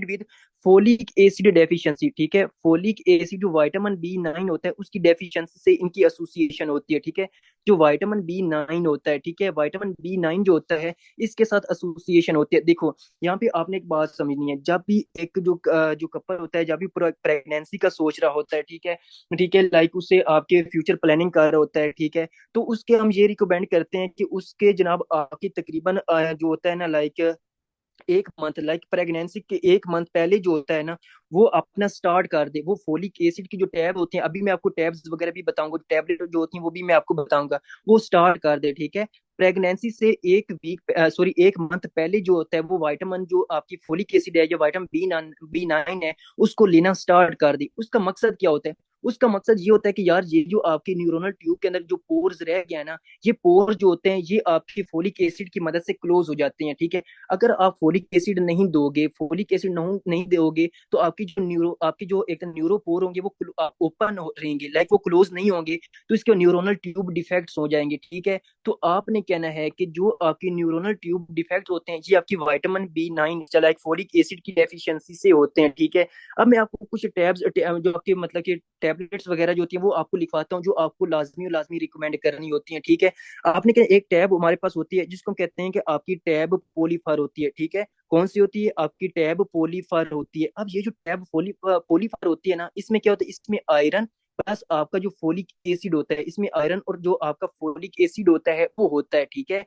with folic acid deficiency, ठीक है, फोलिक एसिड जो विटामिन बी 9 होता है उसकी डेफिशिएंसी से इनकी एसोसिएशन होती है, ठीक है। जो विटामिन बी 9 होता है, ठीक है, विटामिन बी 9 जो होता है इसके साथ एसोसिएशन होती है। देखो यहाँ पे आपने एक बात समझनी है, जब भी एक जो कपल होता है जब भी प्रेगनेंसी का सोच रहा होता है, ठीक है, लाइक उससे आपके फ्यूचर प्लानिंग कर रहा होता है, ठीक है, तो उसके हम ये रिकमेंड करते हैं कि उसके जनाब आपकी तकरीबन जो होता है ना, लाइक एक मंथ, लाइक प्रेगनेंसी के एक मंथ पहले जो होता है ना वो अपना स्टार्ट कर दे। वो फोलिक एसिड की जो टैब होती है, अभी मैं आपको टैब्स वगैरह भी बताऊंगा, टैबलेट जो होती है वो भी मैं आपको बताऊंगा, वो स्टार्ट कर दे, ठीक है। प्रेगनेंसी से एक वीक सॉरी एक मंथ पहले जो होता है वो विटामिन जो आपकी फोलिक एसिड है, जो विटामिन बी 9 है, उसको लेना स्टार्ट कर दी। उसका मकसद क्या होता है, उसका मकसद ये होता है कि यार ये जो आपकी न्यूरोनल ट्यूब के अंदर जो पोर्स रह गया है ना, ये पोर जो होते हैं ये आपकी फोलिक एसिड की मदद से क्लोज हो जाते हैं, ठीक है। अगर आप फोलिक एसिड नहीं दोगे, फोलिक एसिड नहीं दोगे, तो आपकी जो एक न्यूरोपोर होंगे वो ओपन रहेंगे, लाइक वो क्लोज नहीं होंगे, तो इसके न्यूरोनल ट्यूब डिफेक्ट्स हो जाएंगे, ठीक है। तो आपने कहना है कि जो आपकी न्यूरोनल ट्यूब डिफेक्ट होते हैं ये आपकी vitamin B 9 like folic acid की डेफिशिएंसी से होते हैं, ठीक है। अब मैं आपको कुछ टैब्स जो आपके मतलब कि टैबलेट्स वगैरह जो होती हैं वो आपको लिखवाता हूँ, जो आपको लाजमी और लाजमी रिकमेंड करनी होती है, ठीक है। आपने क्या एक टैब हमारे पास होती है जिसको हम कहते हैं कि आपकी टैब पोलीफर होती है, ठीक है। कौन सी होती है, आपकी टैब पोलीफर होती है। अब ये जो टैब पोलीफर होती है ना, इसमें क्या होता है, इसमें आयरन प्लस आपका जो फोलिक एसिड होता है, इसमें आयरन और जो आपका फोलिक एसिड होता है वो होता है, ठीक है।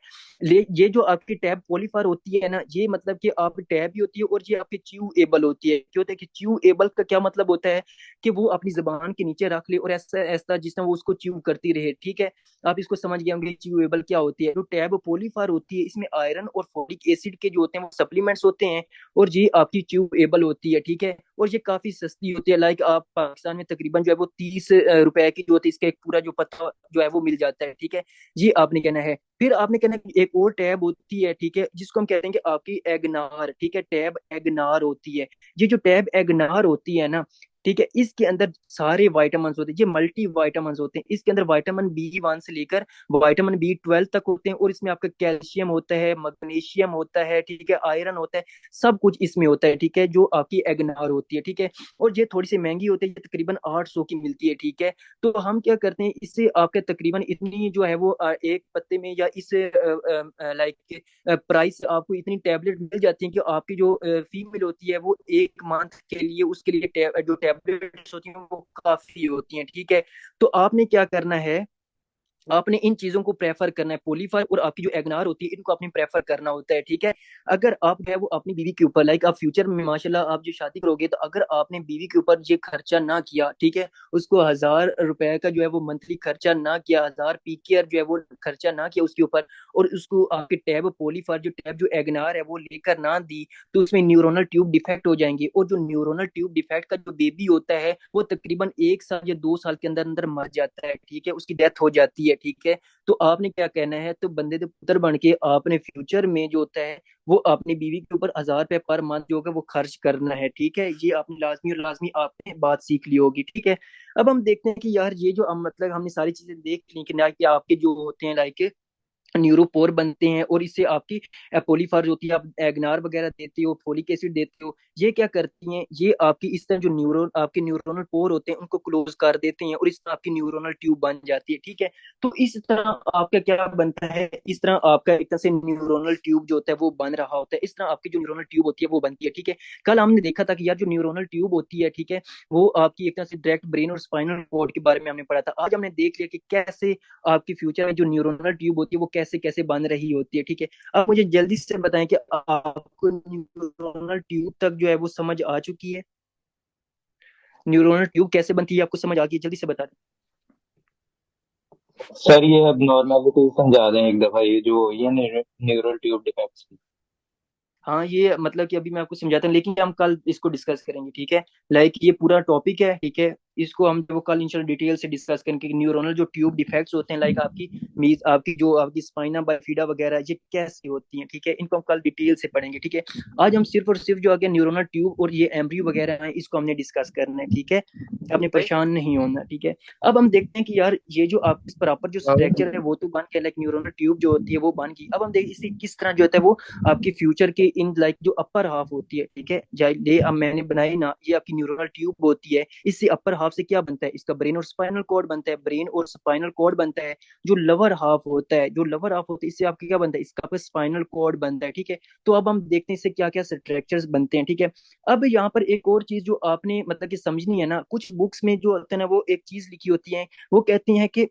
ये जो आपकी टैब पोलीफर होती है ना, ये मतलब कि आप टैब भी होती है और ये आपकी च्यूएबल होती है। क्या होता है कि च्यूएबल का क्या मतलब होता है कि वो अपनी जबान के नीचे रख ले और ऐसा ऐसा जिस तरह वो उसको च्यू करती रहे, ठीक है। आप इसको समझ गए होंगे च्यूएबल क्या होती है। जो टैब पोलीफर होती है इसमें आयरन और फोलिक एसिड के जो होते हैं वो सप्लीमेंट्स होते हैं, और ये आपकी च्यूएबल होती है, ठीक है। और ये काफी सस्ती होती है, लाइक आप पाकिस्तान में तकरीबन जो है वो 30 रुपए की जो होती है इसका एक पूरा जो पत्ता जो है वो मिल जाता है, ठीक है। ये आपने कहना है। फिर आपने कहना है कि एक और टैब होती है, ठीक है, जिसको हम कहते हैं कि आपकी एगनार, ठीक है, टैब एगनार होती है। ये जो टैब एगनार होती है ना, ठीक है, इसके अंदर सारे वाइटामिन होते हैं, ये मल्टी वाइटामिन होते हैं। इसके अंदर विटामिन बी 1 से लेकर विटामिन बी 12 तक होते हैं, और इसमें आपका कैल्शियम होता है, मैग्नीशियम होता है, ठीक है, आयरन होता है, सब कुछ इसमें होता है, ठीक है, जो आपकी एगनार होती है, ठीक है। और ये थोड़ी सी महंगी होती है, ये तकरीबन 800 की मिलती है, ठीक है। तो हम क्या करते हैं, इससे आपके तकरीबन इतनी जो है वो एक पत्ते में या इस लाइक प्राइस आपको इतनी टैबलेट मिल जाती है कि आपकी जो फीमेल होती है वो एक मंथ के लिए उसके लिए जो टैबलेट्स होती हैं वो काफी होती हैं, ठीक है। तो आपने क्या करना है, आपने इन चीजों को प्रेफर करना है। पोलीफर और आपकी जो एगनार होती है इनको आपने प्रेफर करना होता है, ठीक है। अगर आप जो है वो अपनी बीवी के ऊपर, लाइक आप फ्यूचर में माशाल्लाह आप जो शादी करोगे, तो अगर आपने बीवी के ऊपर ये खर्चा ना किया, ठीक है, उसको 1,000 रुपए का जो है वो मंथली खर्चा ना किया, 1,000 पीकेआर जो है वो खर्चा ना किया उसके ऊपर, और उसको आपके टैब पोलीफर जो टैब जो एगनार है वो लेकर ना दी, तो उसमें न्यूरोनल ट्यूब डिफेक्ट हो जाएंगे। और जो न्यूरोनल ट्यूब डिफेक्ट का जो बेबी होता है वो तकरीबन 1 साल या 2 साल के अंदर अंदर मर जाता है, ठीक है, उसकी डेथ हो जाती है, ठीक है। तो आपने क्या कहना है, तो बंदे के पुत्र बन के आपने फ्यूचर में जो होता है वो अपनी बीवी के ऊपर 1,000 रुपए पर मंथ जो होगा वो खर्च करना है, ठीक है। ये आपने लाजमी और लाजमी आपने बात सीख ली होगी, ठीक है। अब हम देखते हैं कि यार ये जो हम मतलब हमने सारी चीजें देख ली कि ना कि आपके जो होते हैं लाइक न्यूरोपोर बनते हैं, और इससे आपकी पोलीफार होती है, आप एगनार वगैरह देते हो, फोलिक एसिड देते हो, ये क्या करती हैं, ये आपकी इस तरह जो न्यूरोन आपके न्यूरोनल पोर होते हैं उनको क्लोज कर देते हैं, और इस तरह आपकी न्यूरोनल ट्यूब बन जाती है, ठीक है। तो इस तरह आपका क्या बनता है, इस तरह आपका एक तरह से न्यूरोनल ट्यूब जो होता है वो बन रहा होता है, इस तरह आपकी जो न्यूरोनल ट्यूब होती है वो बनती है, ठीक है। कल हमने देखा था कि यार जो न्यूरोनल ट्यूब होती है, ठीक है, वो आपकी एक तरह से डायरेक्ट ब्रेन और स्पाइनल कॉर्ड के बारे में हमने पढ़ा था। आज हमने देख लिया कि कैसे आपकी फ्यूचर में जो न्यूरोनल ट्यूब होती है वो कैसे कैसे बन रही होती है, ठीक है। आप मुझे जल्दी से बताएं कि आपको न्यूरोनल ट्यूब तक जो है वो समझ आ चुकी है, न्यूरोनल ट्यूब कैसे बनती है आपको समझ आ गई है? जल्दी से बता दें। सर ये अब नॉर्मेलिटी समझा दें एक दफा, ये जो ये न्यूरल ट्यूब डिफेक्ट्स की। हाँ, ये मतलब कि अभी मैं आपको समझाता हूँ, लेकिन हम कल इसको डिस्कस करेंगे, ठीक है। लाइक ये पूरा टॉपिक है, ठीक है, इसको हम वो कल इंशाल्लाह डिटेल से डिस्कस करेंगे कि न्यूरोनल जो ट्यूब डिफेक्ट्स होते हैं, लाइक आपकी मीज आपकी जो आपकी स्पाइना बाइफिडा वगैरह ये कैसे होती हैं, ठीक है, इनको हम कल डिटेल से पढ़ेंगे, ठीक है। आज हम सिर्फ और सिर्फ जो आगे न्यूरोनल ट्यूब और ये एम्ब्रियो वगैरह है इसको हमने डिस्कस करना है, ठीक है। आपने परेशान नहीं होना, ठीक है। अब हम देखते हैं कि यार ये जो आप इस प्रॉपर जो स्ट्रक्चर है वो तो बन गया, लाइक न्यूरोनल ट्यूब जो होती है वो बन गई। अब हम देखते इसे किस तरह जो होता है वो आपकी फ्यूचर के इन लाइक जो अपर हाफ होती है, ठीक है, ले अब मैंने बनाई ना, ये आपकी न्यूरोनल ट्यूब होती है, इससे अपर हाफ से क्या बनता है, इसका ब्रेन और स्पाइनल कॉर्ड बनता है, ब्रेन और स्पाइनल कॉर्ड बनता है। जो लवर हाफ होता है, जो लवर हाफ होता है, इससे आपका क्या बनता है, इसका आपका स्पाइनल कॉर्ड बनता है, ठीक है। तो अब हम देखते हैं इससे क्या क्या स्ट्रक्चर्स बनते हैं, ठीक है। अब यहाँ पर एक और चीज जो आपने मतलब कि समझनी है ना, कुछ बुक्स में जो होता है ना वो एक चीज लिखी होती है, वो कहती हैं कि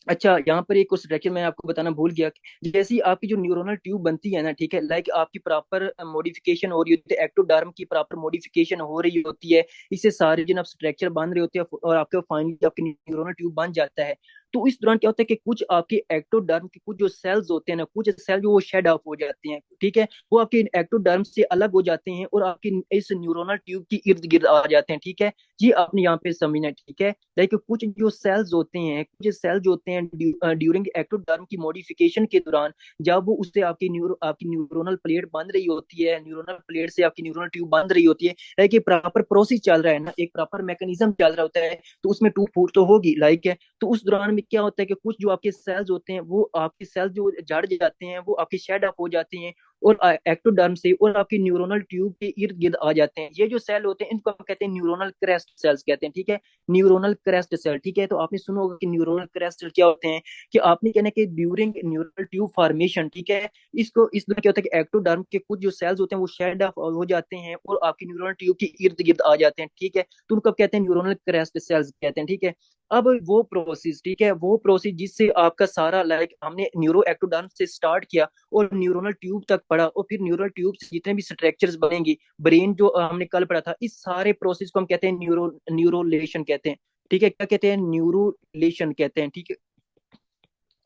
अच्छा, यहाँ पर एक स्ट्रक्चर मैं आपको बताना भूल गया कि जैसी आपकी जो न्यूरोनल ट्यूब बनती है ना, ठीक है, लाइक आपकी प्रॉपर मॉडिफिकेशन हो रही होती है, एक्टोडर्म की प्रॉपर मॉडिफिकेशन हो रही होती है, इससे सारे जिन आप स्ट्रक्चर बन रहे होते हैं और आपके फाइनली आपकी न्यूरोनल ट्यूब बन जाता है। तो इस दौरान क्या होता है कि कुछ आपके एक्टोडर्म के कुछ जो सेल्स होते हैं ना, कुछ सेल जो वो शेड ऑफ हो जाते हैं, ठीक है, वो आपके एक्टोडर्म से अलग हो जाते हैं और आपकी इस न्यूरोनल ट्यूब के इर्द गिर्द आ जाते हैं, ठीक है। ये आपने यहाँ पे समझना है, ठीक है। लाइक कुछ जो सेल्स होते हैं, कुछ सेल्स होते हैं ड्यूरिंग एक्टोडर्म की मॉडिफिकेशन के दौरान, जब वो उससे आपकी न्यूरोनल प्लेट बन रही होती है, न्यूरोनल प्लेट से आपकी न्यूरोनल ट्यूब बन रही होती है, लाइक ये प्रॉपर प्रोसेस चल रहा है ना, एक प्रॉपर मैकेनिज्म चल रहा होता है, तो उसमें टूट फूट तो होगी, लाइक है। तो उस दौरान में क्या होता है कि कुछ जो आपके सेल्स होते हैं वो आपके सेल्स जो जड़ जाते हैं वो आपके शेड ऑफ हो जाते हैं, और एक्टोडर्म से और आपकी न्यूरोनल ट्यूब के इर्द गिर्द आ जाते हैं। ये जो सेल होते हैं इनको हम कहते हैं न्यूरोनल क्रेस्ट सेल्स कहते हैं, ठीक है, न्यूरोनल क्रेस्ट सेल, ठीक है। तो आपने सुना होगा कि न्यूरोनल क्रेस्ट सेल क्या होते हैं, कि आपने कहना कि ड्यूरिंग न्यूरल ट्यूब फॉर्मेशन, ठीक है, इसको इस तरह क्या होता है कि एक्टोडर्म के कुछ जो सेल्स होते हैं वो शेड ऑफ हो जाते हैं और आपकी न्यूरोनल ट्यूब के इर्द गिर्द आ जाते हैं, ठीक है। तो उनको कहते हैं न्यूरोनल क्रेस्ट सेल्स कहते हैं, ठीक है। अब वो प्रोसेस, ठीक है, वो प्रोसेस जिससे आपका सारा लाइक हमने न्यूरो एक्टोडर्म से स्टार्ट किया और न्यूरोनल ट्यूब तक पढ़ा, और फिर न्यूरल ट्यूब से जितने भी स्ट्रक्चर्स बनेंगे, ब्रेन जो हमने कल पढ़ा था, इस सारे प्रोसेस को हम कहते हैं न्यूरोलेशन कहते हैं, ठीक है। क्या कहते हैं, न्यूरोलेशन कहते हैं, ठीक है।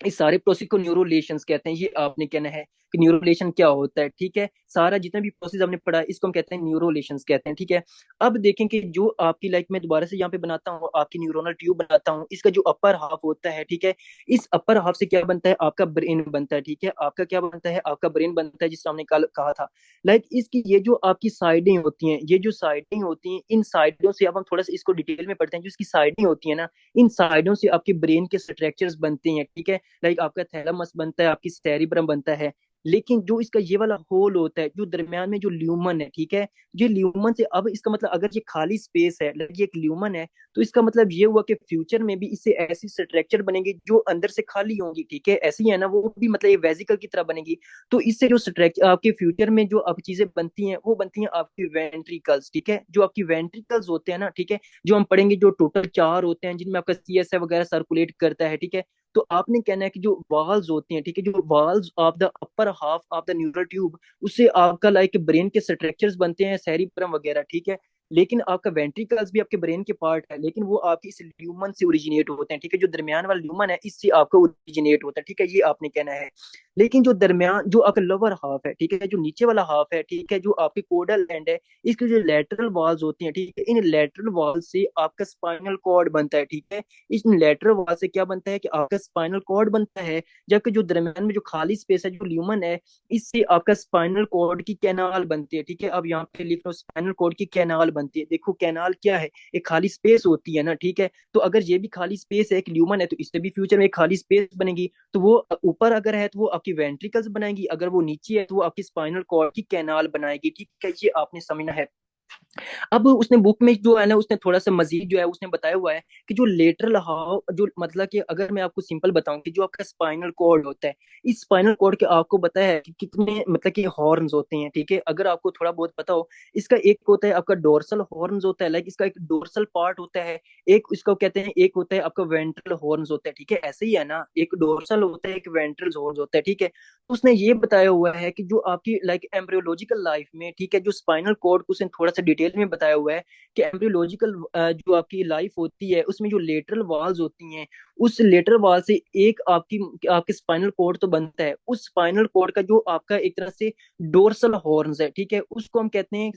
इस सारे प्रोसेस को न्यूरोलेशंस कहते हैं। ये आपने कहना है कि न्यूरोलेशन क्या होता है, ठीक है। सारा जितना भी प्रोसेस हमने पढ़ा है इसको हम कहते हैं न्यूरोलेशंस कहते हैं, ठीक है। अब देखें कि जो आपकी लाइक मैं दोबारा से यहाँ पे बनाता हूँ, आपकी न्यूरोनल ट्यूब बनाता हूँ, इसका जो अपर हाफ होता है, ठीक है, इस अपर हाफ से क्या बनता है, आपका ब्रेन बनता है, ठीक है। आपका क्या बनता है, आपका ब्रेन बनता है, जिससे हमने कल कहा था। लाइक इसकी ये जो आपकी साइडें होती हैं, ये जो साइडें होती हैं, इन साइडों से अब हम थोड़ा सा इसको डिटेल में पढ़ते हैं। जो इसकी साइडें होती है ना, इन साइडों से आपके ब्रेन के स्ट्रक्चर्स बनते हैं, ठीक है। लाइक आपका थैलेमस बनता है, आपकी सेरिब्रम बनता है। लेकिन जो इसका ये वाला होल होता है, जो दरमियान में जो ल्यूमन है, ठीक है, ये ल्यूमन से अब इसका मतलब अगर ये खाली स्पेस है, like ये एक ल्यूमन है, तो इसका मतलब ये हुआ कि फ्यूचर में भी इससे ऐसी स्ट्रक्चर बनेगी जो अंदर से खाली होंगी, ठीक है, ऐसी है ना, वो भी मतलब ये वेजिकल की तरह बनेगी। तो इससे जो स्ट्रक्चर आपके फ्यूचर में जो अब चीजें बनती हैं वो बनती हैं आपकी वेंट्रिकल्स, ठीक है। जो आपकी वेंट्रिकल्स होते हैं ना, ठीक है, जो हम पढ़ेंगे, जो टोटल 4 होते हैं जिनमें आपका सीएसएफ वगैरह सर्कुलेट करता है, ठीक है। तो आपने कहना है कि जो वाल्स होती हैं, ठीक है, जो walls of the upper half of the neural tube, उससे आपका लाइक ब्रेन के स्ट्रक्चर्स बनते हैं, सेरिब्रम वगैरह, ठीक है। लेकिन आपका वेंट्रिकल्स भी आपके ब्रेन के पार्ट है, लेकिन वो आपके इस ल्यूमन से ओरिजिनेट होते हैं, ठीक है, जो दरमियान वाला ल्यूमन है इससे आपका ओरिजिनेट होता है, ठीक है, ये आपने कहना है। लेकिन जो दरमियान, जो आपका लोअर हाफ है, ठीक है, जो नीचे वाला हाफ है, ठीक है, जो आपकी कोडल एंड है, इसकी जो लेटरल वॉल्स होती हैं, ठीक है, इन लेटरल वॉल से आपका स्पाइनल कॉर्ड बनता है, ठीक है। इस लेटरल वॉल से क्या बनता है कि आपका स्पाइनल कॉर्ड बनता है। जबकि जो दरमियान में जो खाली स्पेस है, जो ल्यूमन है, इससे आपका स्पाइनल कॉर्ड की कैनाल बनती है, ठीक है। अब यहाँ पे लिख लो स्पाइनल कॉर्ड की कैनाल बनती है। देखो कैनाल क्या है, एक खाली स्पेस होती है ना, ठीक है। तो अगर ये भी खाली स्पेस है, एक ल्यूमन है, तो इससे भी फ्यूचर में एक खाली स्पेस बनेगी। तो वो ऊपर अगर है तो वो आपकी वेंट्रिकल्स बनाएगी, अगर वो नीचे है तो वो आपकी स्पाइनल कॉर्ड की कैनाल बनाएगी, ठीक है, ये आपने समझना है। अब उसने बुक में जो है ना, उसने थोड़ा सा मजीद जो है उसने बताया हुआ है कि जो लेटरल हाव, जो मतलब कि अगर मैं आपको सिंपल बताऊं कि जो आपका स्पाइनल कॉर्ड होता है, इस स्पाइनल कॉर्ड के आपको पता है कि कितने मतलब कि हॉर्न्स होते हैं, ठीक है, अगर आपको थोड़ा बहुत पता हो। इसका एक होता है आपका डोर्सल हॉर्न्स होता है, लाइक इसका एक डोर्सल पार्ट होता है, एक इसको कहते हैं, एक होता है आपका वेंट्रल हॉर्न्स होता है, ठीक है, ऐसे ही है ना, एक डोर्सल होता है, एक वेंट्रल हॉर्न्स होता है, ठीक है। उसने ये बताया हुआ है कि जो आपकी लाइक एम्ब्रियोलॉजिकल लाइफ में, ठीक है, जो स्पाइनल कॉर्ड उसने थोड़ा सा डिटेल में बताया हुआ है कि एम्ब्रियोलॉजिकल जो आपकी लाइफ होती है उसमें जो लेटरल वॉल्स होती हैं, उस लेटरल वॉल से एक आपकी आपके स्पाइनल कॉर्ड तो बनता है। उस स्पाइनल कॉर्ड का जो आपका एक तरह से डोर्सल हॉर्न्स है, ठीक है, उसको हम कहते हैं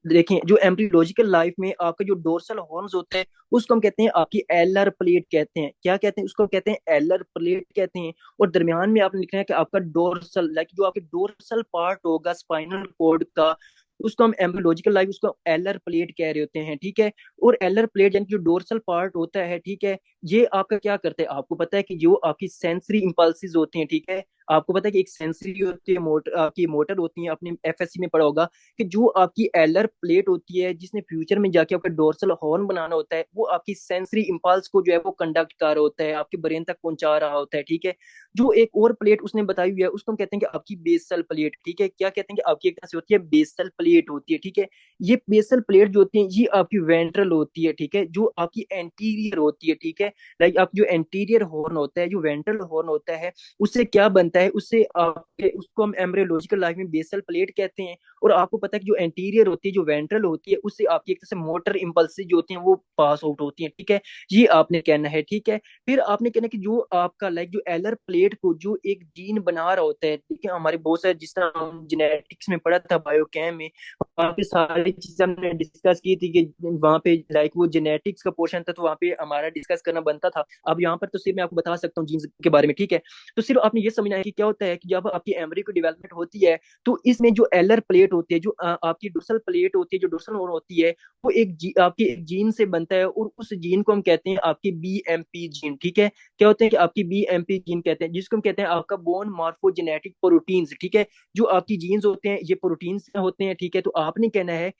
देखें, जो एम्ब्रियोलॉजिकल लाइफ में आपका जो डोर्सल हॉर्न्स होता है उसको हम कहते हैं आपकी एलर प्लेट कहते हैं। क्या कहते हैं उसको, कहते हैं एलर प्लेट कहते हैं। और दरमियान में आपने लिखना है कि आपका डोर्सल, लाइक जो आपके डोर्सल पार्ट होगा स्पाइनल कॉर्ड का, उसको हम एम्ब्रियोलॉजिकल लाइफ उसको एलर प्लेट कह रहे होते हैं, ठीक है। और एलर प्लेट यानी जो डोर्सल पार्ट होता है, ठीक है, ये आपका क्या करता है, आपको पता है कि जो आपकी सेंसरी इंपल्सेस होती हैं, ठीक है, आपको पता है कि एक सेंसरी होती है, मोटर आपकी मोटर होती है, आपने एफएससी में पढ़ा होगा कि जो आपकी एलर प्लेट होती है जिसने फ्यूचर में जाके आपका डोर्सल हॉर्न बनाना होता है, वो आपकी सेंसरी इंपल्स को जो है वो कंडक्ट कर रहा होता है, आपके ब्रेन तक पहुंचा रहा होता है, ठीक है। जो एक और प्लेट उसने बताई हुई है उसको हम कहते हैं कि आपकी बेसल प्लेट, ठीक है, क्या कहते हैं कि आपकी एक तरह से होती है बेसल प्लेट होती है, ठीक है। ये बेसल प्लेट जो होती है ये आपकी वेंट्रल होती है, ठीक है, जो आपकी एंटीरियर होती है, ठीक है। लाइक आप जो एंटीरियर हॉर्न होता है, जो वेंट्रल हॉर्न होता है, उससे क्या बनता है, उससे आपके उसको हम एम्ब्रियोलॉजिकल लाइफ में बेसल प्लेट कहते हैं। और आपको पता है कि जो एंटीरियर होती है, जो वेंट्रल होती है, उससे आपकी एक तरह से मोटर इम्पल्सेस जो होती हैं वो पास आउट होती हैं, ठीक है। ये आपने कहना है, ठीक है। फिर आपने कहना है कि जो आपका लाइक जो एलर प्लेट को जो एक जीन बना रहा होता है, ठीक है, हमारे बहुत सारे जिस तरह हम जेनेटिक्स में पढ़ा था बायोकेम में, वहाँ पे सारी चीजें हमने डिस्कस की थी कि वहाँ पे लाइक वो जेनेटिक्स का पोर्शन था, तो वहाँ पे हमारा डिस्कस करना बनता था। अब यहाँ पर तो सिर्फ मैं आपको बता सकता हूँ जीन्स के बारे में, ठीक है। तो सिर्फ आपने ये समझना है कि क्या होता है कि जब आपकी एम्ब्रियो की डेवलपमेंट होती है, तो इसमें जो एलर प्लेट होती है, जो आपकी डोर्सल प्लेट होती है, जो डोर्सल नोड होती है, वो आपकी एक जीन से बनता है, और उस जीन को हम कहते हैं आपकी बीएमपी जीन, ठीक है। क्या होते हैं कि आपकी बीएमपी जीन कहते हैं, जिसको हम कहते हैं आपका बोन मॉर्फोजेनेटिक प्रोटीन्स, ठीक है। जो आपकी जीन्स होते हैं ये प्रोटीन्स होते हैं, ठीक है। तो आपने कहना है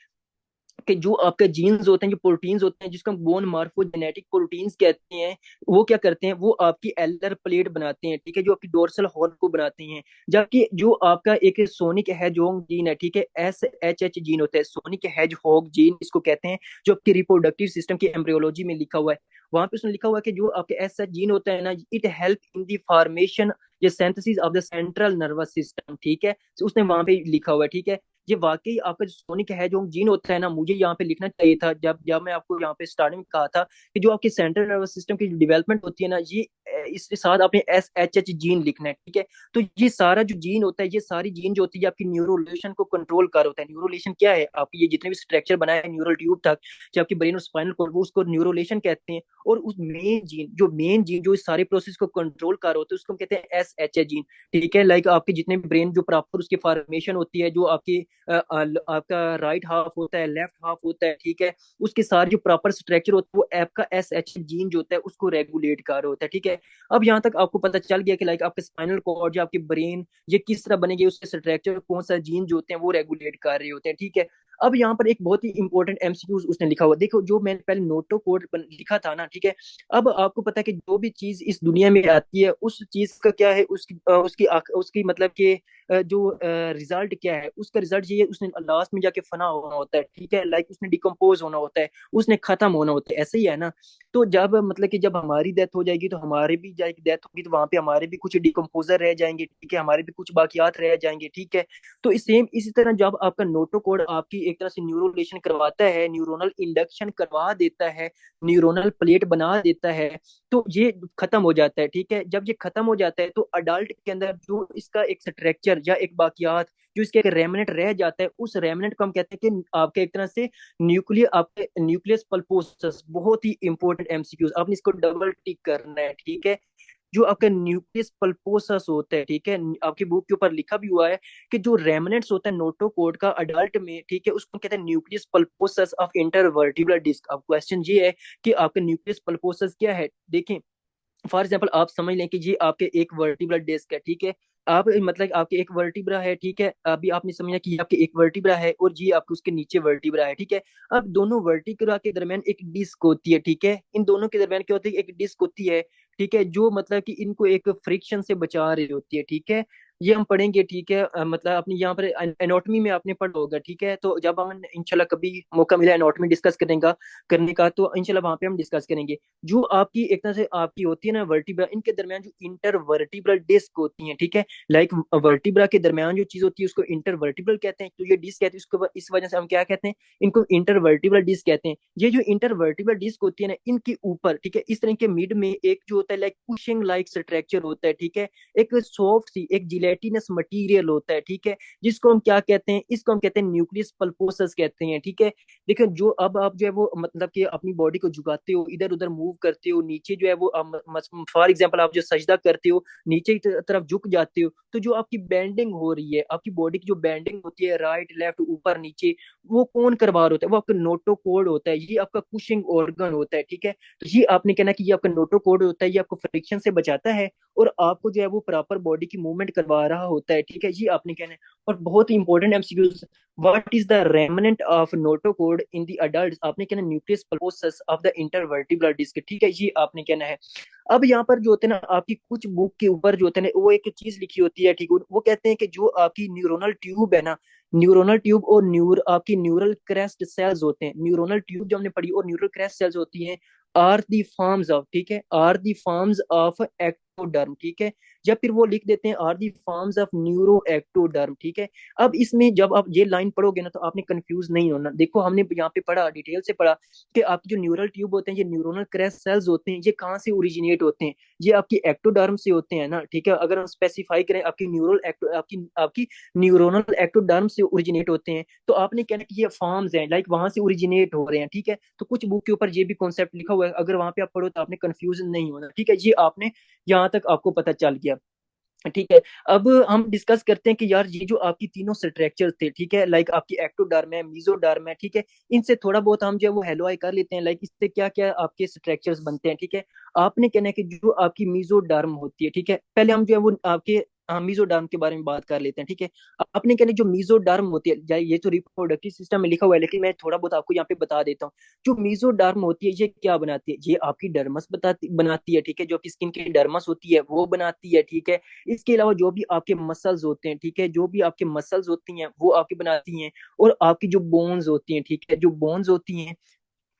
कि जो आपके जीन्स होते हैं, जो प्रोटीन्स होते हैं, जिसको हम बोन मार्फोजेनेटिक प्रोटीन्स कहते हैं, वो क्या करते हैं, वो आपकी एलर प्लेट बनाते हैं, ठीक है, जो आपकी डोर्सल हॉर्न को बनाते हैं। जबकि जो आपका एक सोनिक हेजहॉग जीन है, ठीक है, SHH जीन होता है, सोनिक हेजहॉग जीन इसको कहते हैं, जो आपकी रिप्रोडक्टिव सिस्टम की एम्ब्रियोलॉजी में लिखा हुआ है। वहां पे उसने लिखा हुआ है कि जो आपके एस जीन होता है ना, it help in the formation या synthesis of the central nervous system, ठीक है। तो उसने वहां पे लिखा हुआ है, ठीक है। ये वाकई आपका जो सोनिक है जो जीन होता है ना, मुझे यहाँ पे लिखना चाहिए था जब जब मैं आपको यहाँ पे स्टार्टिंग में कहा था कि जो आपकी सेंट्रल नर्वस सिस्टम की डेवलपमेंट होती है ना, ये इसके साथ आपने SHH जीन लिखना है, ठीक है। तो ये सारा जो जीन होता है, ये सारी जीन जो होती है आपकी न्यूरोलेशन को कंट्रोल कर होता है। न्यूरोलेशन क्या है, आपकी ये जितने भी स्ट्रक्चर बनाए हैं न्यूरल ट्यूब तक, जो आपकी ब्रेन और स्पाइनल कोड, वो उसको न्यूरोलेशन कहते हैं। और उस मेन जीन जो इस सारे प्रोसेस को कंट्रोल कर होते हैं उसको हम कहते हैं SHH जीन, ठीक है। लाइक आपके जितने भी ब्रेन जो प्रॉपर उसकी फॉर्मेशन होती है, जो आपकी आपका राइट हाफ होता है, लेफ्ट हाफ होता है, ठीक है, उसके सारे जो प्रॉपर स्ट्रक्चर होता है वो आपका SH जीन जो होता है उसको रेगुलेट कर रहा होता है, ठीक है। अब यहाँ तक आपको पता चल गया कि लाइक आपके स्पाइनल कॉर्ड या आपके ब्रेन ये किस तरह बनेंगे, उसके स्ट्रक्चर कौन सा जीन जो होते हैं वो रेगुलेट कर रहे होते हैं, ठीक है। अब यहाँ पर एक बहुत ही इंपॉर्टेंट MCQs उसने लिखा हुआ, देखो जो मैंने पहले नोटो कोड लिखा था ना, ठीक है। अब आपको पता है कि जो भी चीज इस दुनिया में आती है उस चीज का क्या है, उसकी उसकी मतलब कि जो रिजल्ट क्या है, उसका रिजल्ट ये है, उसने लास्ट में जाके फना होना होता है, ठीक है, लाइक उसने डिकम्पोज होना होता है, उसने खत्म होना होता है, ऐसे ही है ना। तो जब मतलब कि जब हमारी डेथ हो जाएगी तो हमारी भी जाएगी डेथ होगी, तो वहां पे हमारे भी कुछ डिकम्पोजर रह जाएंगे, ठीक है, हमारे भी कुछ बाकियात रह जाएंगे, ठीक है। तो सेम इसी तरह जब आपका नोटोकोड आपकी एक तरह से न्यूरोलेशन करवाता है, न्यूरोनल इंडक्शन करवा देता है, न्यूरोनल प्लेट बना देता है, तो ये खत्म हो जाता है, ठीक है। जब ये खत्म हो जाता है तो अडल्ट के अंदर जो इसका एक स्ट्रक्चर या एक बाकियात, जो इसके एक रेमनेंट रह जाता है, उस रेमनेंट को हम कहते हैं कि आपके एक तरह से न्यूक्लियर, आपके न्यूक्लियस पल्पोसस, बहुत ही इंपॉर्टेंट एमसीक्यूज, आपने इसको डबल टिक करना है, ठीक है। जो आपका न्यूक्लियस पल्पोसस होता है, ठीक है, आपकी बुक के ऊपर लिखा भी हुआ है कि जो रेमनेंट्स होता है नोटोकोड का अडल्ट में, ठीक है, उसको कहते हैं nucleus pulposus of intervertebral disc. अब क्वेश्चन ये है कि आपका न्यूक्लियस पल्पोसस क्या है, देखें। फॉर एग्जाम्पल आप समझ लें कि जी आपके एक वर्टिब्रल डिस्क है, ठीक है, आप मतलब आपके एक वर्टिब्रा है, ठीक है, अभी आपने समझा कि आपके एक वर्टिब्रा है और जी आपके उसके नीचे वर्टिब्रा है, ठीक है। अब दोनों वर्टिब्रा के दरमियान एक डिस्क होती है, ठीक है, इन दोनों के दरमियान क्या होती है, एक डिस्क होती है, ठीक है, जो मतलब कि इनको एक फ्रिक्शन से बचा रही होती है, ठीक है। ये हम पढ़ेंगे, ठीक है, मतलब अपनी यहाँ पर एनाटॉमी में आपने पढ़ा होगा, ठीक है। तो जब हम इंशाल्लाह कभी मौका मिला एनाटॉमी डिस्कस करने का तो इंशाल्लाह वहां पे हम डिस्कस करेंगे। जो आपकी एक तरह से आपकी होती है ना वर्टिब्रा, इनके दरमियान जो इंटर वर्टिब्रल डिस्क होती है, ठीक है, लाइक वर्टिब्रा के दरमियान जो चीज होती है उसको इंटर वर्टिब्रल कहते हैं, तो ये डिस्क कहते हैं उसको, इस वजह से हम क्या कहते हैं, इनको इंटर वर्टिब्रल डिस्क कहते हैं। ये जो इंटर वर्टिब्रल डिस्क होती है ना, इनके ऊपर, ठीक है, इस तरह के मिड में एक जो होता है लाइक कुशिंग लाइक स्ट्रक्चर होता है, ठीक है, एक सॉफ्ट सी एक जिलेटिनस मटीरियल होता है, ठीक है, जिसको हम क्या कहते हैं, इसको हम कहते हैं न्यूक्लियस पल्पोसस कहते हैं, ठीक है। देखो जो अब आप जो है वो मतलब कि अपनी बॉडी को झुकाते हो, इधर उधर मूव करते हो, नीचे जो है वो फॉर एग्जांपल आप जो सजदा करते हो, नीचे की तरफ झुक जाते हो, तो जो आपकी बैंडिंग हो रही है, आपकी बॉडी की जो बैंडिंग होती है, राइट लेफ्ट ऊपर नीचे, वो कौन करवा रहा होता है, वो आपका नोटोकोड होता है, ये आपका कुशिंग ऑर्गन होता है, ठीक है। तो ये आपने कहना कि ये आपका नोटोकोड होता है, ये आपको फ्रिक्शन से बचाता है और आपको जो है वो प्रॉपर बॉडी की मूवमेंट करवा रहा होता है, ठीक है, ये आपने कहना है। और बहुत ही important MCQ, what is the remnant of notochord in the adult, आपने कहना nucleus pulposus of the intervertebral disc, ठीक है, ये आपने कहना है। अब यहाँ पर जो होते हैं ना आपकी कुछ बुक के ऊपर जो होते हैं ना, वो एक चीज लिखी होती है, ठीक है, वो कहते हैं कि जो आपकी न्यूरोनल ट्यूब है ना, न्यूरोनल ट्यूब और आपकी न्यूरल क्रेस्ट सेल्स होते हैं, न्यूरोनल ट्यूब जो हमने पढ़ी और न्यूरल क्रेस्ट सेल्स होती हैं, आर दी फॉर्म्स ऑफ, ठीक है, are the forms of ectoderm, ठीक है, या फिर वो लिख देते हैं are the forms of neuro ectoderm, ठीक है। अब इसमें जब आप ये लाइन पढ़ोगे ना तो आपने कंफ्यूज नहीं होना। देखो हमने यहाँ पे पढ़ा, डिटेल से पढ़ा कि आपकी जो न्यूरल ट्यूब होते हैं, ये न्यूरोनल क्रेस्ट सेल्स होते हैं, ये कहाँ से ओरिजिनेट होते हैं, ये आपकी एक्टोडर्म से होते हैं ना, ठीक है। अगर हम स्पेसिफाई करें आपकी आपकी आपकी न्यूरोनल एक्टोडर्म से ओरिजिनेट होते हैं, तो आपने कहना कि ये फॉर्म्स हैं, लाइक वहां से ओरिजिनेट हो रहे हैं, ठीक है। तो कुछ बुक के ऊपर ये भी कॉन्सेप्ट लिखा हुआ है, अगर वहां पे आप पढ़ो तो आपने कंफ्यूज नहीं होना, ठीक है। ये आपने यहाँ तक आपको पता चल गया, ठीक है। अब हम डिस्कस करते हैं कि यार ये जो आपकी तीनों स्ट्रक्चर थे, ठीक है, लाइक आपकी एक्टोडर्म है, मीजोडर्म है, ठीक है, इनसे थोड़ा बहुत हम जो है वो हेलो आई कर लेते हैं, लाइक इससे क्या क्या आपके स्ट्रक्चर्स बनते हैं, ठीक है। आपने कहना है कि जो आपकी मीजोडर्म होती है, ठीक है, पहले हम जो है वो आपके मीजोडर्म के बारे में बात कर लेते हैं, ठीक है। आपने कहना जो मीजोडर्म होती है, ये तो रिप्रोडक्टिव सिस्टम में लिखा हुआ है, लेकिन मैं थोड़ा बहुत आपको यहाँ पे बता देता हूँ। जो मीजोडर्म होती है ये क्या बनाती है, ये आपकी डर्मस बनाती है, ठीक है, जो आपकी स्किन की डर्मस होती है वो बनाती है, ठीक है। इसके अलावा जो भी आपके मसल्स होते हैं, ठीक है, जो भी आपके मसल्स होती हैं वो आपकी बनाती हैं। और आपकी जो बोन्स होती हैं, ठीक है, जो बोन्स होती हैं,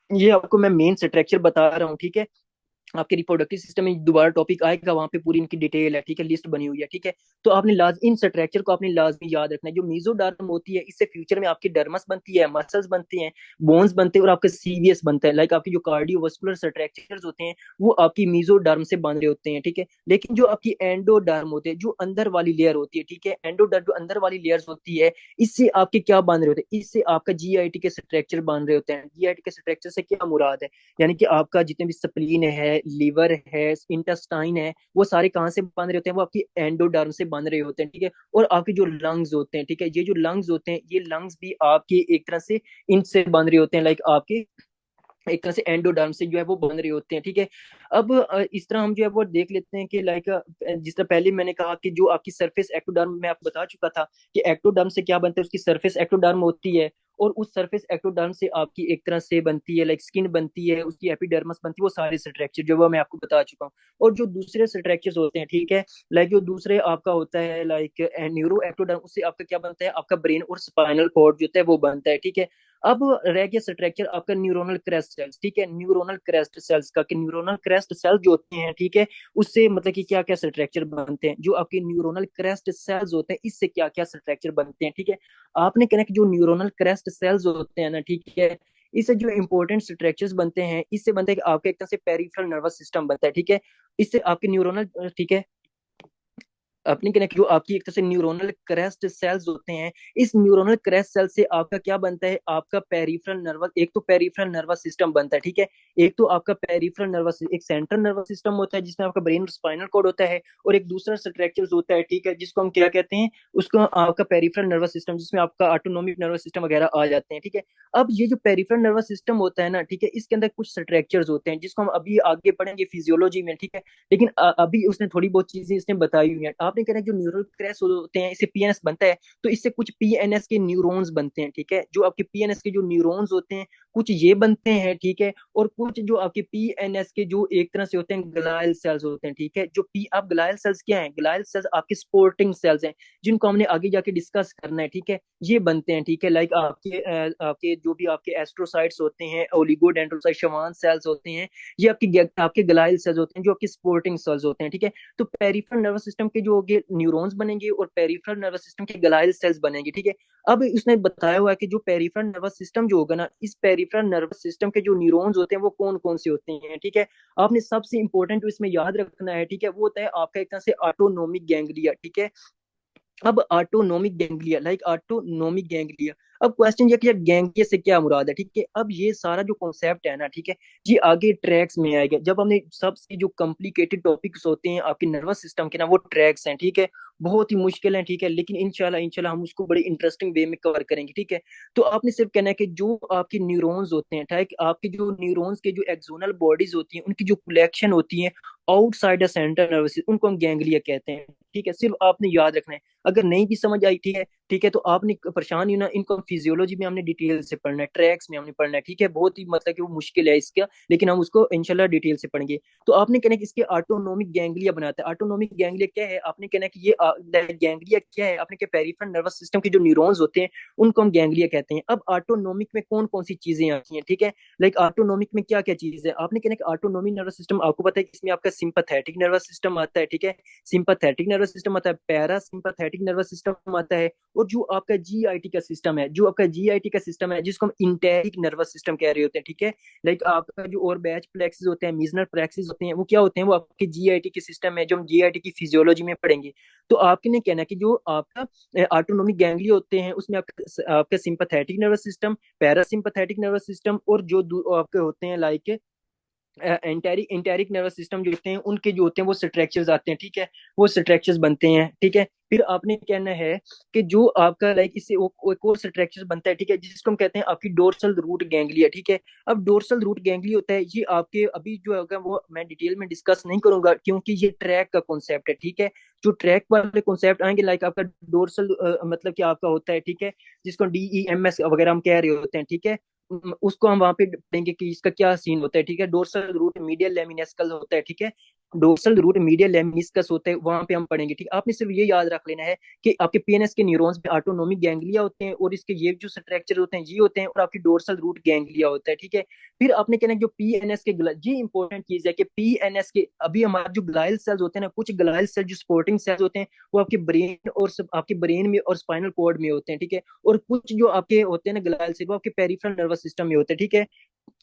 ये आपको मैं मेन स्ट्रक्चर बता रहा हूँ, ठीक है। आपके रिप्रोडक्टिव सिस्टम में दोबारा टॉपिक आएगा, वहां पे पूरी इनकी डिटेल है, ठीक है, लिस्ट बनी हुई है, ठीक है। तो आपने इन स्ट्रक्चर को आपने लाजमी याद रखना है। जो मीजोडर्म होती है इससे फ्यूचर में आपकी डर्मस बनती है, मसल्स बनती हैं, बोन्स बनते हैं और आपका सीवीएस बनता है, लाइक आपकी जो कार्डियोवास्कुलर स्ट्रक्चर्स होते हैं वो आपकी मीजोडर्म से बन रहे होते हैं, ठीक है। लेकिन जो आपकी एंडोडर्म होते हैं, जो अंदर वाली लेयर होती है, ठीक है, एंडोडर्म जो अंदर वाली लेयर्स होती है, इससे आपके क्या बन रहे होते हैं, इससे आपका जीआईटी के स्ट्रक्चर बन रहे होते हैं। जीआईटी के स्ट्रक्चर से क्या मुराद है, यानी कि आपका जितने भी स्प्लीन है, लीवर है, इंटेस्टाइन है, वो सारे कहाँ से बन रहे होते हैं, वो आपकी एंडोडर्म से बन रहे होते हैं, ठीक है। और आपके जो लंग्स होते हैं, ठीक है, ये जो लंग्स होते हैं, ये लंग्स भी आपके एक तरह से इनसे बन रहे होते हैं, लाइक आपके एक तरह से एंडोडर्म से जो है वो बन रहे होते हैं, ठीक है। अब इस तरह हम जो है वो देख लेते हैं कि लाइक जिस तरह पहले मैंने कहा कि जो आपकी सरफेस एक्टोडर्म, मैं आपको बता चुका था कि एक्टोडर्म से क्या बनता है, उसकी सरफेस एक्टोडर्म होती है। और उस सरफेस एक्टोडर्म से आपकी एक तरह से बनती है, लाइक स्किन बनती है, उसकी एपिडर्मस बनती है, वो सारे स्ट्रक्चर जो वो मैं आपको बता चुका हूँ। और जो दूसरे स्ट्रक्चर्स होते हैं, ठीक है, लाइक जो दूसरे आपका होता है लाइक न्यूरो एक्टोडर्म, उससे आपका क्या बनता है, आपका ब्रेन और स्पाइनल कॉर्ड जो होता है वो बनता है, ठीक है। अब रह गया स्ट्रक्चर आपका न्यूरोनल क्रेस्ट सेल्स, ठीक है, न्यूरोनल क्रेस्ट सेल्स का, कि न्यूरोनल क्रेस्ट सेल्स जो होते हैं, ठीक है, उससे मतलब कि क्या क्या स्ट्रक्चर बनते हैं, जो आपके न्यूरोनल क्रेस्ट सेल्स होते हैं इससे क्या क्या स्ट्रक्चर बनते हैं, ठीक है। आपने कहना कि जो न्यूरोनल क्रेस्ट सेल्स होते हैं ना, ठीक है, इससे जो इंपॉर्टेंट स्ट्रक्चर्स बनते हैं, इससे बनता है कि आपका एक तरह से पेरिफेरल नर्वस सिस्टम बनता है, ठीक है। इससे आपके न्यूरोनल, ठीक है, अपनी कनेक्ट जो आपकी एक तरह से न्यूरोनल क्रेस्ट सेल्स होते हैं, इस न्यूरोनल क्रेस्ट सेल से आपका क्या बनता है, आपका पेरिफेरल नर्वस, एक तो पेरिफेरल नर्वस सिस्टम बनता है, ठीक है। एक तो आपका पेरिफेरल नर्वस, एक सेंट्रल नर्वस सिस्टम होता है जिसमें आपका ब्रेन और स्पाइनल कॉर्ड होता है, और एक दूसरा स्ट्रक्चर होता है, ठीक है, जिसको हम क्या कहते हैं, उसको आपका पेरिफेरल नर्वस सिस्टम, जिसमें आपका ऑटोनोमिक नर्वस सिस्टम वगैरह आ जाते हैं, ठीक है। अब ये जो पेरिफेरल नर्वस सिस्टम होता है ना, ठीक है, इसके अंदर कुछ स्ट्रक्चर्स होते हैं जिसको हम अभी आगे पढ़ेंगे फिजियोलॉजी में, ठीक है। लेकिन अभी उसने थोड़ी बहुत चीजें इसने बताई हुई हैं। आपने कहा जो न्यूरल क्रैश होते हैं इससे पीएनएस बनता है, तो इससे कुछ पीएनएस के न्यूरॉन्स बनते हैं, ठीक है। जो आपके पीएनएस के जो न्यूरॉन्स होते हैं, कुछ ये बनते हैं, ठीक है, और कुछ जो आपके पीएनएस के जो एक तरह से होते हैं ग्लायल सेल्स होते हैं, ठीक है। जो पी आप ग्लायल सेल्स क्या है, ग्लायल सेल्स आपके स्पोर्टिंग सेल्स हैं, जिनको हमने आगे जाके डिस्कस करना है, ठीक है। ये बनते हैं, ठीक है, लाइक आपके जो भी आपके एस्ट्रोसाइट्स होते हैं, ओलिगोडेंड्रोसाइट, शवान सेल्स होते हैं, ये आपके ग्लाइल सेल्स होते हैं, जो आपके स्पोर्टिंग सेल्स होते हैं, ठीक है। तो पेरिफेरल नर्वस सिस्टम के जो होंगे न्यूरॉन्स बनेंगे, और पेरिफेरल नर्वस सिस्टम के ग्लाइल सेल्स बनेंगे, ठीक है। अब उसने बताया हुआ है कि जो पेरिफेरल नर्वस सिस्टम जो होगा ना, इस पेरिफेरल नर्वस सिस्टम के जो न्यूरॉन्स होते हैं वो कौन कौन से होते हैं, ठीक है। आपने सबसे इंपॉर्टेंट जो इसमें याद रखना है, ठीक है, वो होता है आपका एक तरह से ऑटोनोमिक गैंग्लिया, ठीक है। अब autonomic ganglia, like autonomic ganglia, अब क्वेश्चन ये कि गैंग्लिया से क्या मुराद है, ठीक है। अब ये सारा जो कॉन्सेप्ट है ना, ठीक है, ये आगे ट्रैक्स में आएगा, जब हमने सबसे जो कॉम्प्लिकेटेड टॉपिक्स होते हैं आपके नर्वस सिस्टम के ना, वो ट्रैक्स हैं, ठीक है, बहुत ही मुश्किल है, ठीक है, लेकिन इंशाल्लाह इंशाल्लाह हम उसको बड़े इंटरेस्टिंग वे में कवर करेंगे, ठीक है। तो आपने सिर्फ कहना है कि जो आपके न्यूरॉन्स होते हैं, ठीक, आपके जो न्यूरॉन्स के जो एक्सोनल बॉडीज होती हैं, उनकी जो कलेक्शन होती है outside the central nervous system, उनको हम गैंग्लिया कहते हैं, ठीक है। सिर्फ आपने याद रखना है, अगर नहीं भी समझ आई, ठीक है, ठीक है, तो आपने परेशान ही ना, इनको फिजियोलॉजी में हमने डिटेल से पढ़ना है, ट्रैक्स में हमने पढ़ना है, ठीक है। बहुत ही मतलब कि वो मुश्किल है इसका, लेकिन हम उसको इंशाल्लाह डिटेल से पढ़ेंगे। तो आपने कहना है कि इसके ऑटोनोमिक गैंग्लिया बनाता है। ऑटोनोमिक गैंग्लिया क्या है, आपने कहना है कि ये गैंग्लिया क्या है, आपने क्या पेरिफेरल नर्वस सिस्टम के जो न्यूरॉन्स होते हैं उनको हम गैंग्लिया कहते हैं। अब ऑटोनोमिक में कौन कौन सी चीजें आती हैं, ठीक है, लाइक ऑटोनोमिक में क्या क्या चीज है, आपने कहना है कि ऑटोनोमिक नर्वस सिस्टम, आपको पता है कि इसमें आपका सिंपैथेटिक नर्वस सिस्टम आता है, ठीक है, सिंपैथेटिक नर्वस सिस्टम आता है, पैरा सिंपैथेटिक नर्वस सिस्टम आता है, और जो आपका जीआईटी का सिस्टम है, जो आपका जीआईटी का सिस्टम है, जिसको हम इंटेरिक नर्वस सिस्टम कह रहे होते हैं, ठीक है। लाइक आपका जो और बैच प्लेक्सिस होते हैं, मीजनर प्लेक्सिस होते हैं, वो क्या होते हैं, वो आपके जीआईटी के सिस्टम है, जो हम जीआईटी की फिजियोलॉजी में पढ़ेंगे। तो आपने कहना है कि जो आपका ऑटोनोमिक गैंग्लिया होते हैं, उसमें आपका sympathetic nervous system, parasympathetic nervous system, और जो आपके होते हैं लाइक एंटेरिक नर्वस सिस्टम जो होते हैं, उनके जो होते हैं वो स्ट्रक्चर्स आते हैं, ठीक है, वो स्ट्रक्चर्स बनते हैं, ठीक है। फिर आपने कहना है कि जो आपका लाइक इससे एक और स्ट्रक्चर बनता है, ठीक है, जिसको हम कहते हैं आपकी डोर्सल रूट गैंग्लिया, ठीक है। अब डोर्सल रूट गैंग्लिया होता है, ये आपके अभी जो होगा वो मैं डिटेल में डिस्कस नहीं करूंगा, क्योंकि ये ट्रैक का कॉन्सेप्ट है, ठीक है। जो ट्रैक वाले कॉन्सेप्ट आएंगे, लाइक आपका डोर्सल मतलब कि आपका होता है, ठीक है, जिसको डीईएमएस वगैरह हम कह रहे होते हैं, ठीक है। उसको हम वहां पे पढ़ेंगे कि इसका क्या सीन होता है, ठीक है। डोर्सल रूट मीडियल लेमिनिस्कल होता है, ठीक है, डोर्सल रूट मीडियल लेमिनिस्कस होते हैं, वहां पे हम पढ़ेंगे, ठीक है। आपने सिर्फ ये याद रख लेना है कि आपके पीएनएस के न्यूरॉन्स में ऑटोनोमिक गैंग्लिया होते हैं, और इसके ये जो स्ट्रक्चर होते हैं ये होते हैं, और आपकी डोर्सल रूट गैंग्लिया होता है, ठीक है। फिर आपने कहना है जो पीएनएस के ये इंपॉर्टेंट चीज है कि पीएनएस के अभी हमारे जो ग्लाइल सेल्स होते हैं ना, कुछ ग्लाइल सेल जो सपोर्टिंग सेल्स होते हैं, वो आपके ब्रेन और आपके ब्रेन में और स्पाइनल कॉर्ड में होते हैं, ठीक है। और कुछ जो आपके होते हैं ना ग्लाइल सेल, वो आपके पेरिफेरल नर्वस सिस्टम में होते हैं, ठीक है।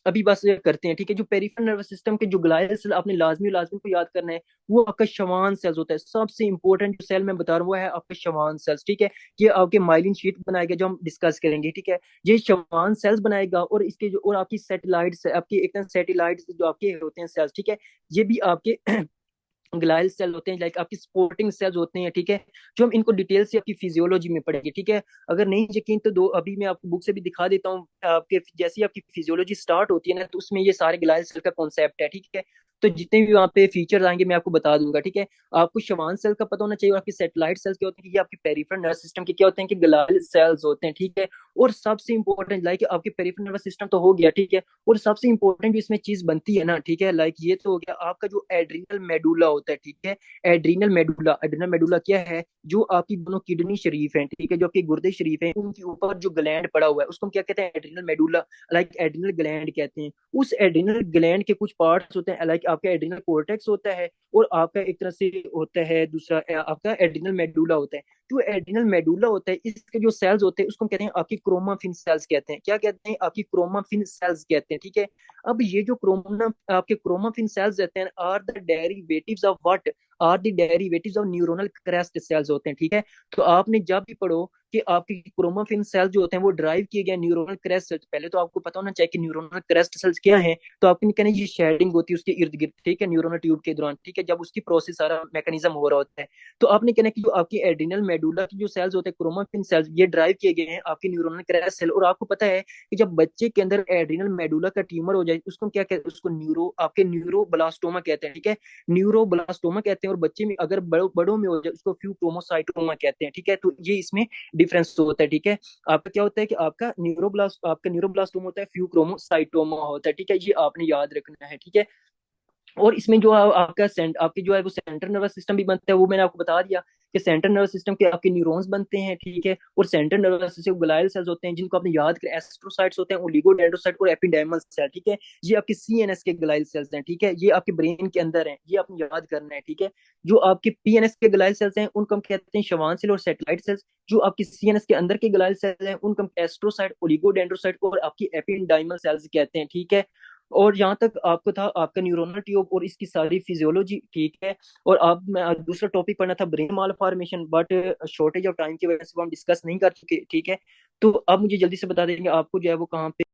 अभी बस ये करते हैं, ठीक है। जो पेरिफेरल नर्वस सिस्टम के जो ग्लाइल सेल आपने लाजमी लाजमी को याद करना है, वो आपका शवान सेल्स होता है। सबसे इंपॉर्टेंट जो सेल मैं बता रहा हूँ वो है आपका शवान सेल्स, ठीक है। ये आपके माइलिन शीट बनाएगा, जो हम डिस्कस करेंगे, ठीक है। ये शवान सेल्स बनाएगा, और इसके जो और आपकी सैटेलाइट्स, आपकी एक सैटेलाइट्स जो आपके होते हैं सेल्स, ठीक है, ये भी आपके ग्लाइल सेल होते हैं, लाइक आपकी सपोर्टिंग सेल्स होते हैं, ठीक है। जो हम इनको डिटेल से आपकी फिजियोलॉजी में पढ़ेंगे, ठीक है। अगर नहीं यकीन तो दो अभी मैं आपको बुक से भी दिखा देता हूँ, आपके जैसी आपकी फिजियोलॉजी स्टार्ट होती है ना, तो उसमें ये सारे ग्लाइल सेल का कॉन्सेप्ट है, ठीक है। तो जितने भी वहाँ पे फीचर्स आएंगे मैं आपको बता दूंगा, ठीक है। आपको श्वान सेल का पता होना चाहिए, और आपकी सेटेलाइट सेल्स क्या होते हैं, कि ये आपके पेरिफेरल नर्वस सिस्टम के क्या होते हैं, कि ग्लाइल सेल्स होते हैं, ठीक है। और सबसे इंपॉर्टेंट लाइक आपके पेरिफेरल नर्वस सिस्टम तो हो गया, ठीक है। और सबसे इंपॉर्टेंट जो इसमें चीज बनती है ना, ठीक है, लाइक ये तो हो गया आपका जो एड्रीनल मेडुला होता है, ठीक है। एड्रीनल मेडुला, एड्रीनल मेडुला क्या है, जो आपकी दोनों किडनी शरीफ हैं, ठीक है, जो आपके गुर्दे शरीफ हैं, उनके ऊपर जो ग्लैंड पड़ा हुआ है उसको हम क्या कहते हैं, adrenal medulla, like adrenal gland कहते हैं। उस एड्रीनल ग्लैंड के कुछ पार्ट्स होते हैं, लाइक आपका एड्रीनल कोर्टेक्स होता है, और आपका एक तरह से होता है दूसरा आपका एड्रीनल मेडुला होता है। जो एड्रीनल मेडुला होता है, इसके जो सेल्स होते हैं उसको हम कहते हैं आपकी क्रोमाफिन सेल्स कहते हैं। क्या कहते हैं, आपकी क्रोमाफिन सेल्स कहते हैं, ठीक है। अब ये जो क्रोमा आपके क्रोमाफिन सेल्स रहते हैं, are the derivatives of what, are the derivatives of neuronal crest cells होते हैं, ठीक है। तो आपने जब भी पढ़ो कि आपकी क्रोमाफिन सेल्स जो होते हैं वो ड्राइव किए गए न्यूरोनल क्रेस्ट सेल्स, पहले तो आपको पता होना चाहिए कि न्यूरोनल क्रेस्ट सेल्स क्या है। तो आपके कहना ये शेडिंग होती है उसके इर्द गिर्द, ठीक है, न्यूरोनल ट्यूब के दौरान, ठीक है, जब उसकी प्रोसेस सारा मैकेनिज्म हो रहा होता है। तो आपने कहना कि जो आपकी एड्रिनल मेडुला की जो सेल्स होते हैं क्रोमाफिन सेल्स, ये ड्राइव किए गए हैं आपके न्यूरोनल क्रेस्ट सेल। और आपको पता है कि जब बच्चे के अंदर एड्रिनल मेडुला का ट्यूमर हो जाए उसको क्या कहते हैं, उसको न्यूरो आपके न्यूरोब्लास्टोमा कहते हैं, ठीक है। न्यूरोब्लास्टोमा कहते हैं, और बच्चे में अगर बड़ों में हो जाए उसको फ्यूक्रोमोसाइटोमा कहते हैं, ठीक है। तो ये इसमें डिफरेंस होता है, ठीक है। आपका क्या होता है कि आपका न्यूरोब्लास्टोमा होता है, फ्यूक्रोमोसाइटोमा होता है, ठीक है। ये आपने याद रखना है, ठीक है। और इसमें जो आपका आपकी जो है वो सेंट्रल नर्वस सिस्टम भी बनता है, वो मैंने आपको बता दिया कि सेंट्रल नर्वस सिस्टम के आपके न्यूरॉन्स बनते हैं, ठीक है। और central nervous system glial cells होते हैं जिनको आपने याद कर, एस्ट्रोसाइट्स होते हैं, ओलिगोडेंड्रोसाइट और एपिडेमल सेल, ठीक है। ये आपके सीएनएस के ग्लाइल सेल्स हैं, ठीक है, ये आपके ब्रेन के अंदर हैं, ये आपने याद करना है, ठीक है। जो आपके पीएनएस के ग्लाइल सेल्स हैं उनको हम कहते हैं शवान सेल और सैटेलाइट सेल्स। जो आपकी सीएनएस के अंदर के ग्लाइल सेल हैं उनको हम एस्ट्रोसाइट, ओलिगोडेंड्रोसाइट और आपकी एपिडाइमल सेल्स कहते हैं, ठीक है। और यहाँ तक आपको था आपका न्यूरोनल ट्यूब और इसकी सारी फिजियोलॉजी, ठीक है। और अब मैं दूसरा टॉपिक पढ़ना था brain mall formation, but shortage of time की वजह से वो हम डिस्कस नहीं कर चुके, ठीक है। तो अब मुझे जल्दी से बता देंगे आपको जो है वो कहाँ पे